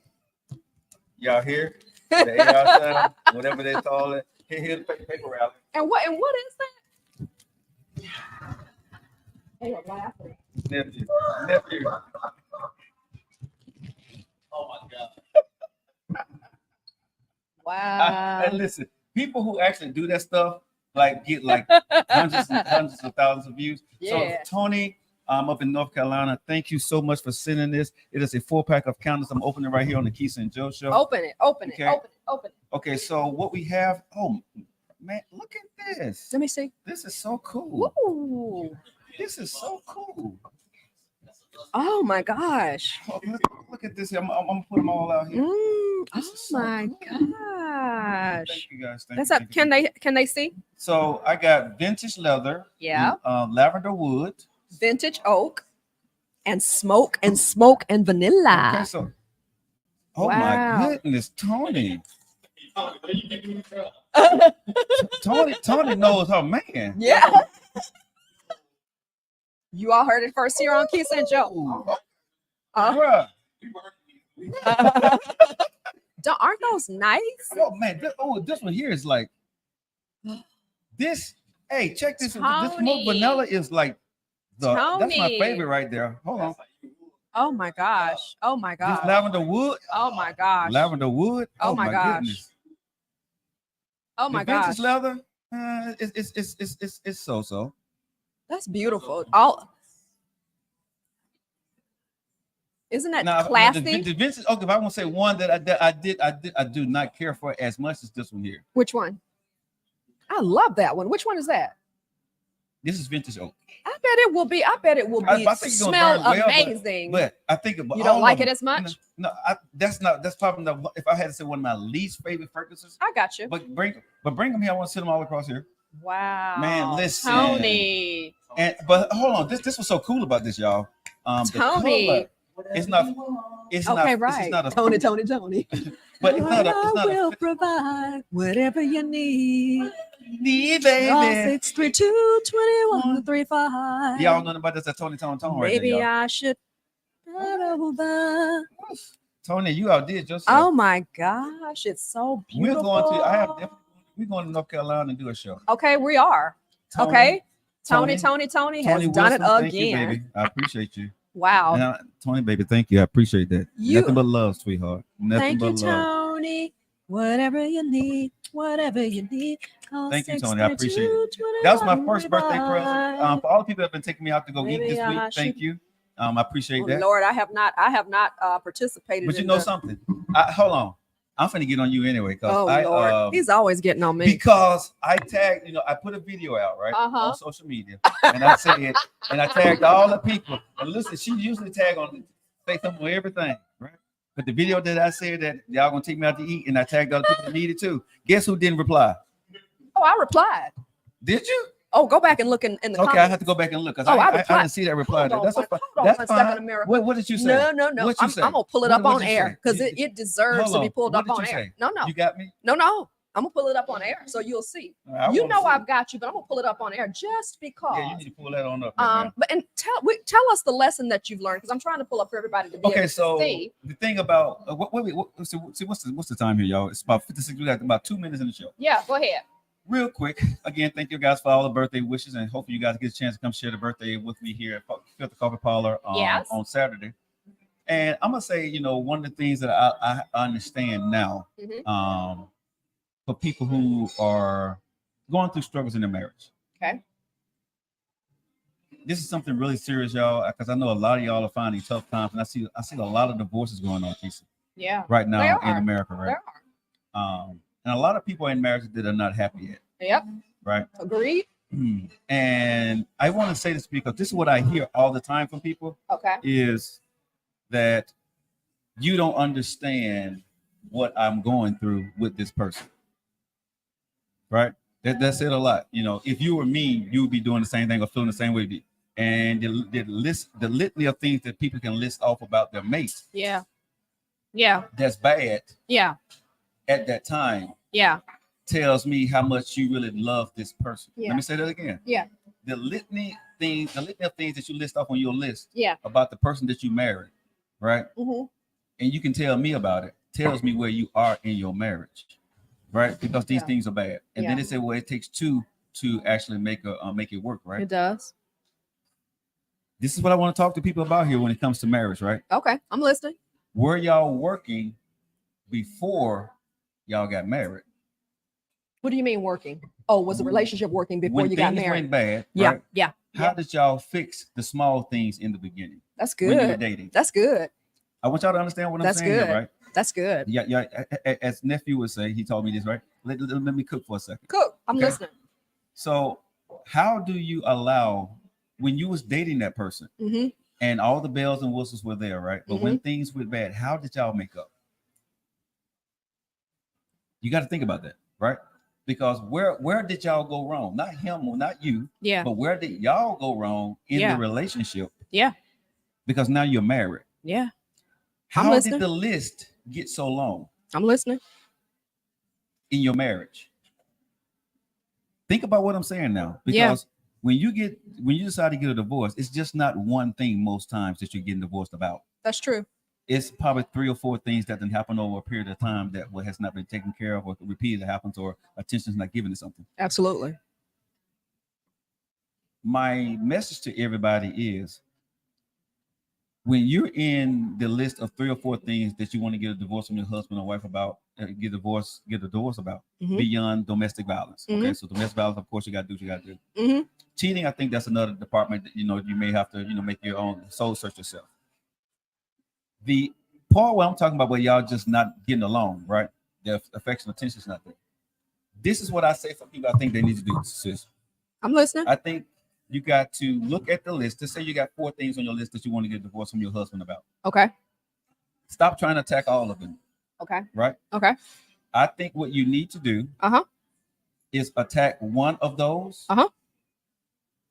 Y'all hear? The AR sound, whatever they call it. Here's the paper route. And what is that? Hey, we're laughing. Nephew. Oh my God. Wow. And listen, people who actually do that stuff get like hundreds and hundreds of thousands of views. Yeah. So Tony, up in North Carolina, thank you so much for sending this. It is a 4-pack of candles. I'm opening right here on the Kesia Joe show. Open it, open Okay. it, open it, open it. Okay, so what we have, oh man, look at this. Let me see. This is so cool. Ooh. This is so cool. Oh my gosh. Oh, look at this here. I'm gonna put them all out here. Oh This is so my cool. gosh. Thank you guys. Thank That's you, up. thank you. Can they see? So I got vintage leather, Yeah. lavender wood. Vintage oak and smoke and vanilla. Okay, so oh Wow. my goodness, Tony. Tony knows her man. Yeah. You all heard it first here on Kesia and Joe. Ooh. Uh, Bruh. aren't those nice? Oh man, this one here is like this. Hey, check this. This Tony. smoked vanilla is like that's my Tony. favorite right there. Hold on. Oh my gosh. Oh my This gosh. lavender wood. Oh my gosh. Lavender wood. Oh my gosh. Goodness. Oh my the vintage gosh. leather. It's so. That's beautiful. All isn't that Now, classy? the vintage. Okay, if I want to say one that I do not care for as much as this one here. Which one? I love that one. Which one is that? This is vintage oak. I bet it will be. I bet it will be. I think it's gonna Smell burn well, amazing. But I think you don't like it as much? No, that's probably not. If I had to say one of my least favorite fragrances, I got you. but bring them here. I want to sit them all across here. Wow. Man, listen. Tony. But hold on, this was so cool about this, y'all. The Tony. color, it's not. Okay, right. It's not a Tony. But it's not I will provide whatever you need. need, baby. 632-2135. Y'all know about this? That Tony right Maybe there, y'all. I should. Oh Tony, you outdid yourself. my gosh, it's so We're beautiful. we're going to North Carolina and do a show. Okay, we are. Tony, Okay. Tony Tony has done it Wilson, thank you, again. baby. I appreciate you. Wow. And Tony, baby, thank you. I appreciate that. Nothing but love, sweetheart. Nothing Thank but you, love. Tony. Whatever you need. Call Thank you, Tony. I appreciate it. That was my first birthday present. For all the people that have been taking me out to go Maybe eat this I week, thank should- you. I appreciate that. Lord, I have not participated. But you in know the- something? Hold on. I'm finna get on you anyway, Oh because Lord, he's always getting on me. because I tagged, I put a video out right Uh-huh. on social media, and I said, and I tagged all the people. And listen, she usually tag on say something on everything, right? But the video that I said that y'all gonna take me out to eat, and I tagged other people that needed to. Guess who didn't reply? Oh, I replied. Did you? Oh, go back and look in the Okay, comments. I have to go back and look because I I replied. didn't see that reply. Hold on That's one- fine. hold on That's one second, fine. America. What did you say? No. What you I'm say? gonna pull it up What on you air say? because it deserves Hold to be on. pulled What up did on you air. say? No. You got me? No. I'm gonna pull it up on air so you'll see. I You wanna know see. I've got you, but I'm gonna pull it up on air just because. Yeah, you need to pull that on up. man. But and tell us the lesson that you've learned because I'm trying to pull up for everybody to be Okay, able so to see. the thing about what's the time here, y'all? It's about 56. We got about 2 minutes in the show. Yeah, go ahead. Real quick, again, thank you guys for all the birthday wishes, and hopefully you guys get a chance to come share the birthday with me here at Filter Coffee Parlor Yes. on Saturday. And I'm gonna say, one of the things that I understand now, Mhm. for people who are going through struggles in their marriage. Okay. This is something really serious, y'all, because I know a lot of y'all are finding tough times, and I see a lot of divorces going on, Kesia, Yeah. right now There in are. America, right? There are. And a lot of people in marriage that are not happy yet, Yep. right? Agreed. And I want to say this because this is what I hear all the time from people Okay. is that you don't understand what I'm going through with this person, right? That's it a lot. If you were me, you would be doing the same thing or feeling the same way. And the litany of things that people can list off about their mates Yeah. that's bad Yeah. at that time Yeah. tells me how much you really love this person. Yeah. Let me say that again. Yeah. The litany things, the litany of things that you list off on your list Yeah. about the person that you married, right? Mhm. And you can tell me about it, tells me where you are in your marriage, right? Because these Yeah. things are bad. And Yeah. then they say, well, it takes two to actually make it work, right? It does. This is what I want to talk to people about here when it comes to marriage, right? Okay, I'm listening. Were y'all working before y'all got married? What do you mean working? Oh, was the relationship working before When you got things married? went bad, Yeah, right? yeah, How yeah. did y'all fix the small things in the beginning That's when you were good. dating? That's good. I want y'all to understand what I'm That's saying here, good. right? That's good. Yeah, yeah. As nephew would say, he told me this, right? Let me cook for a second. Cool. I'm Okay. listening. So, how do you allow when you was dating that person Mm-hmm. and all the bells and whistles were there, right? But when things went bad, how did y'all make up? You got to think about that, right? Because where did y'all go wrong? Not him or not you, Yeah. but where did y'all go wrong in Yeah. the relationship? Yeah. Because now you're married. Yeah. How did listening. the list get so long I'm listening. in your marriage? Think about what I'm saying now, Yeah. because when you decide to get a divorce, it's just not one thing most times that you're getting divorced about. That's true. It's probably 3 or 4 things that didn't happen over a period of time that has not been taken care of or repeatedly happens or attention's not given to something. Absolutely. My message to everybody is when you're in the list of 3 or 4 things that you want to get a divorce from your husband or wife about, get a divorce about beyond domestic violence. Okay, so domestic violence, of course, you got to do what you got to do. Cheating, I think that's another department that you may have to make your own soul search yourself. The part where I'm talking about where y'all just not getting along, right? The affection, attention is not there. This is what I say for people I think they need to do, sis. I'm listening. I think you got to look at the list. Let's say you got 4 things on your list that you want to get a divorce from your husband about. Okay. Stop trying to attack all of them. Okay. Right? Okay. I think what you need to do is attack one of those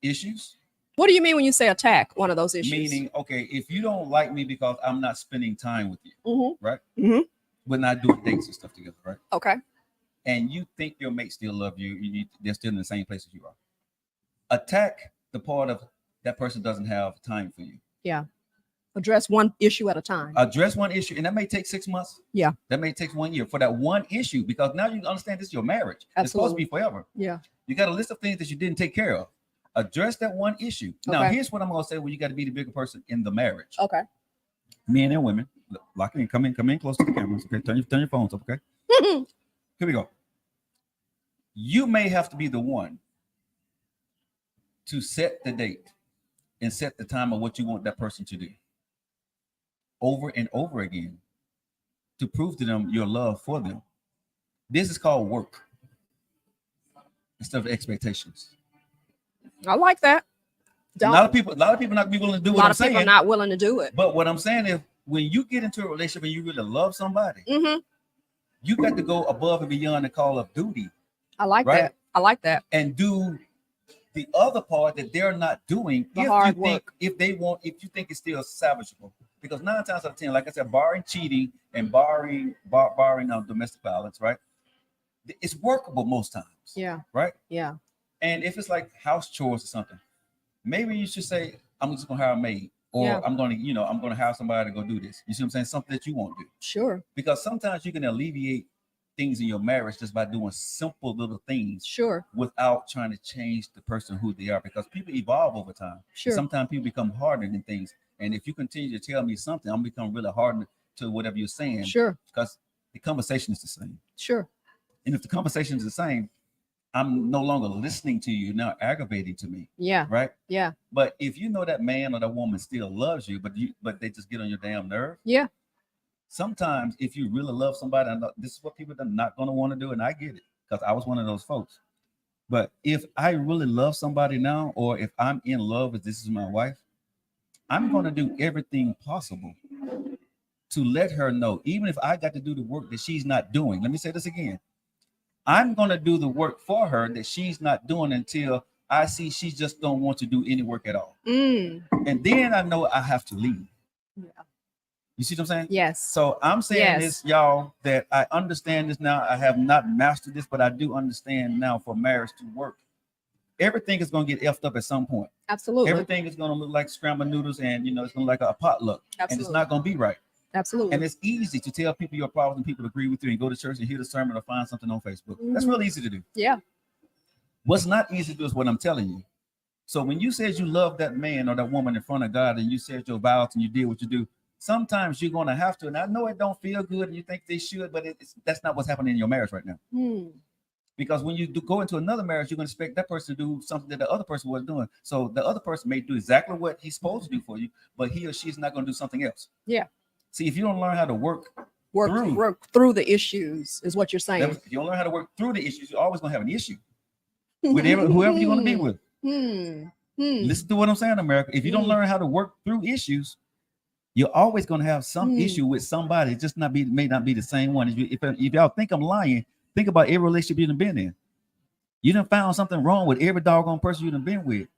issues. What do you mean when you say attack one of those issues? Meaning, okay, if you don't like me because I'm not spending time with you, right? Mm-hmm. We're not doing dates and stuff together, right? Okay. And you think your mate still love you, they're still in the same place as you are. Attack the part of that person doesn't have time for you. Yeah. Address one issue at a time. Address one issue, and that may take 6 months. Yeah. That may take 1 year for that one issue, because now you understand this is your marriage. Absolutely. It's supposed to be forever. Yeah. You got a list of things that you didn't take care of. Address that one issue. Now, here's what I'm going to say when you got to be the bigger person in the marriage. Okay. Men and women, lock in, come in close to the cameras. Okay, turn your phones up. Okay. Here we go. You may have to be the one to set the date and set the time of what you want that person to do over and over again to prove to them your love for them. This is called work instead of expectations. I like that. A lot of people not gonna be willing to do what I'm saying. A lot of people are not willing to do it. But what I'm saying is, when you get into a relationship and you really love somebody, you got to go above and beyond the call of duty. I like that. I like that. And do the other part that they're not doing. The hard work. If you think it's still salvageable. Because 9 times out of 10, like I said, barring cheating and barring domestic violence, right? It's workable most times. Yeah. Right? Yeah. And if it's like house chores or something, maybe you should say, I'm just gonna hire a maid, or I'm gonna hire somebody to go do this. You see what I'm saying? Something that you won't do. Sure. Because sometimes you can alleviate things in your marriage just by doing simple little things. Sure. Without trying to change the person who they are, because people evolve over time. Sure. Sometimes people become hardened in things. And if you continue to tell me something, I'm become really hardened to whatever you're saying. Sure. Because the conversation is the same. Sure. And if the conversation is the same, I'm no longer listening to you, now aggravating to me. Yeah. Right? Yeah. But if you know that man or that woman still loves you, but they just get on your damn nerve. Yeah. Sometimes if you really love somebody, I know this is what people are not going to want to do, and I get it, because I was one of those folks. But if I really love somebody now, or if I'm in love with this is my wife, I'm going to do everything possible to let her know, even if I got to do the work that she's not doing. Let me say this again. I'm going to do the work for her that she's not doing until I see she just don't want to do any work at all. And then I know I have to leave. Yeah. You see what I'm saying? Yes. So I'm saying this, y'all, that I understand this now. I have not mastered this, but I do understand now for marriage to work. everything is going to get effed up at some point. Absolutely. Everything is going to look like scrambled noodles, and it's going to look like a potluck, and it's not going to be right. Absolutely. And it's easy to tell people your problems and people agree with you and go to church and hear the sermon or find something on Facebook. That's real easy to do. Yeah. What's not easy to do is what I'm telling you. So when you said you love that man or that woman in front of God and you said your vows and you did what you do, sometimes you're going to have to. And I know it don't feel good and you think they should, but that's not what's happening in your marriage right now. Because when you go into another marriage, you're going to expect that person to do something that the other person was doing. So the other person may do exactly what he's supposed to do for you, but he or she is not going to do something else. Yeah. See, if you don't learn how to work through the issues, is what you're saying. If you don't learn how to work through the issues, you're always going to have an issue with whoever you're going to be with. Listen to what I'm saying, America. If you don't learn how to work through issues, you're always going to have some issue with somebody. It just may not be the same one. If y'all think I'm lying, think about every relationship you've been in. You done found something wrong with every doggone person you've been with.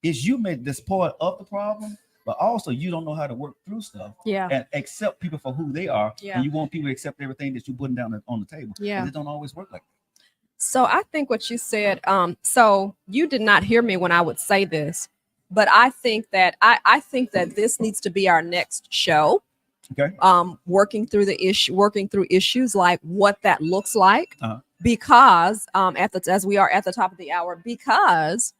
Is you made this part of the problem, but also you don't know how to work through stuff. Yeah. And accept people for who they are. Yeah. And you want people to accept everything that you're putting down on the table. Yeah. And it don't always work like that. So I think what you said, so you did not hear me when I would say this, but I think that I think that this needs to be our next show. Okay. Working through issues like what that looks like, because as we are at the top of the hour, because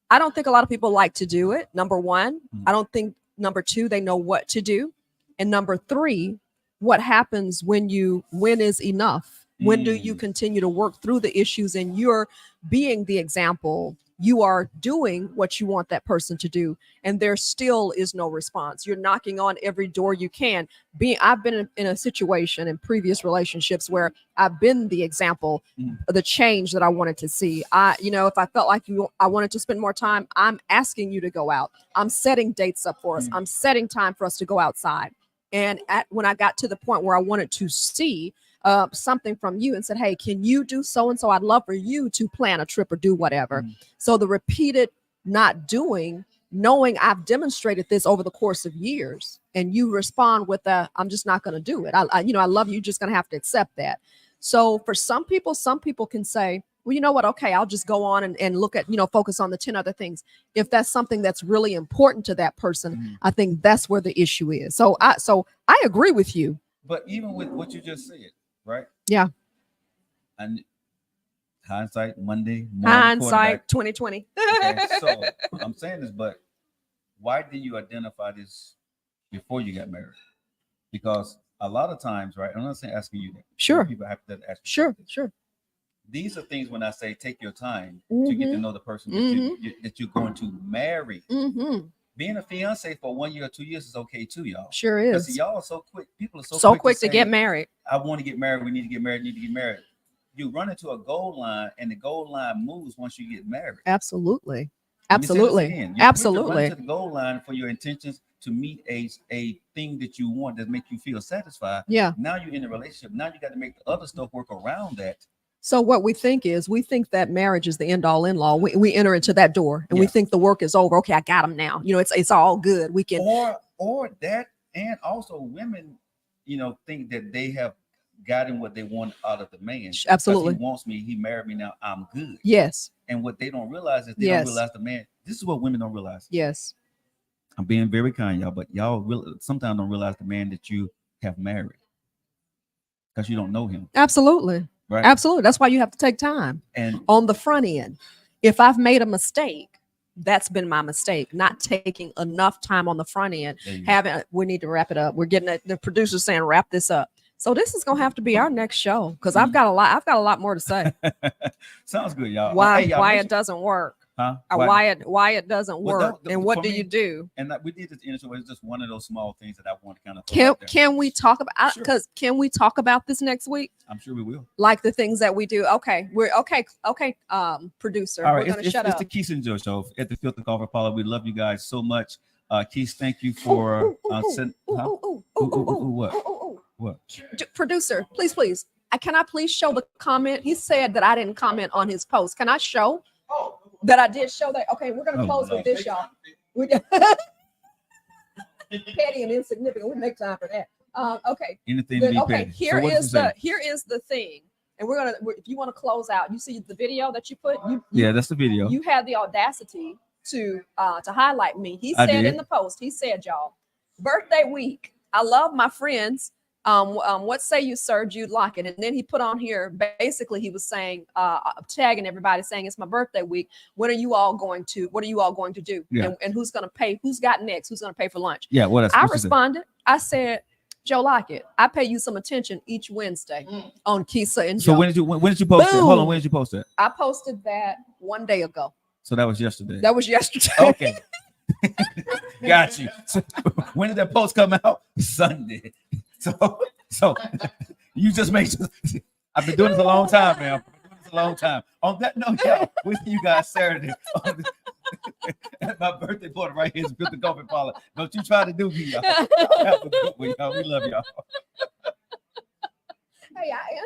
I don't think a lot of people like to do it. Number one, I don't think number two, they know what to do. And number three, what happens when is enough? When do you continue to work through the issues and you're being the example? You are doing what you want that person to do, and there still is no response. You're knocking on every door you can. I've been in a situation in previous relationships where I've been the example of the change that I wanted to see. If I felt like I wanted to spend more time, I'm asking you to go out. I'm setting dates up for us. I'm setting time for us to go outside. And when I got to the point where I wanted to see something from you and said, hey, can you do so and so? I'd love for you to plan a trip or do whatever. So the repeated not doing, knowing I've demonstrated this over the course of years, and you respond with I'm just not going to do it. I love you. You're just going to have to accept that. So for some people can say, well, you know what? Okay, I'll just go on and look at, focus on the 10 other things. If that's something that's really important to that person, I think that's where the issue is. So I agree with you. But even with what you just said, right? Yeah. And hindsight, Monday. Hindsight 2020. Okay, so I'm saying this, but why did you identify this before you got married? Because a lot of times, right? I'm not saying asking you that. Sure. People have to ask. Sure. These are things when I say take your time to get to know the person that you're going to marry. Being a fiance for 1 year or 2 years is okay too, y'all. Sure is. Because y'all are so quick. People are so quick to get married. I want to get married. We need to get married. You run into a goal line, and the goal line moves once you get married. Absolutely. You Absolutely. run to the goal line for your intentions to meet a thing that you want that make you feel satisfied. Yeah. Now you're in a relationship. Now you got to make the other stuff work around that. So what we think that marriage is the end all in law. We enter into that door and we think the work is over. Okay, I got him now. It's all good. We can or that, and also women, think that they have gotten what they want out of the man. Absolutely. He wants me. He married me. Now I'm good. Yes. And what they don't realize is they don't realize the man. This is what women don't realize. Yes. I'm being very kind, y'all, but y'all sometimes don't realize the man that you have married because you don't know him. Absolutely. Right. Absolutely. That's why you have to take time. And on the front end, if I've made a mistake, that's been my mistake, not taking enough time on the front end. We need to wrap it up. We're getting the producer saying wrap this up. So this is gonna have to be our next show because I've got a lot more to say. Sounds good, y'all. Why it doesn't work? Huh? Why it doesn't work? And what do you do? And we did this intro. It's just one of those small things that I want to kind of. Can we talk about? Because can we talk about this next week? I'm sure we will. Like the things that we do. Okay, we're okay. Producer, all right, we're gonna shut up. It's the Kesia Joe show at the Filter Coffee Parlor. We love you guys so much. Keith, thank you for what? Producer, please. Can I please show the comment? He said that I didn't comment on his post. Can I show that I did show that? Okay, we're gonna close with this, y'all. Petty and insignificant. We make time for that. Okay. Anything to be petty. Here is the thing. And if you want to close out, you see the video that you put. Yeah, that's the video. You had the audacity to highlight me. He I said did. in the post, he said, y'all, birthday week. I love my friends. What say you, sir, Jude Lockett? And then he put on here, basically he was saying, tagging everybody, saying it's my birthday week. What are you all going to do? Yeah. And who's going to pay? Who's got next? Who's going to pay for lunch? Yeah, what else? I What you said? responded. I said, Joe Lockett, I pay you some attention each Wednesday on Kesia and Joe. So when did you post it? Hold on, Boom. when did you post that? I posted that one day ago. So that was yesterday. That was yesterday. Okay. Got you. So, when did that post come out? Sunday. So you just make sure. I've been doing this a long time, man. I've been doing this a long time. On that note, y'all, we'll see you guys Saturday at my birthday party right here. It's built the golf parlor. Don't you try to do me, y'all. Have a good one, y'all. We love y'all. Hey, I answered.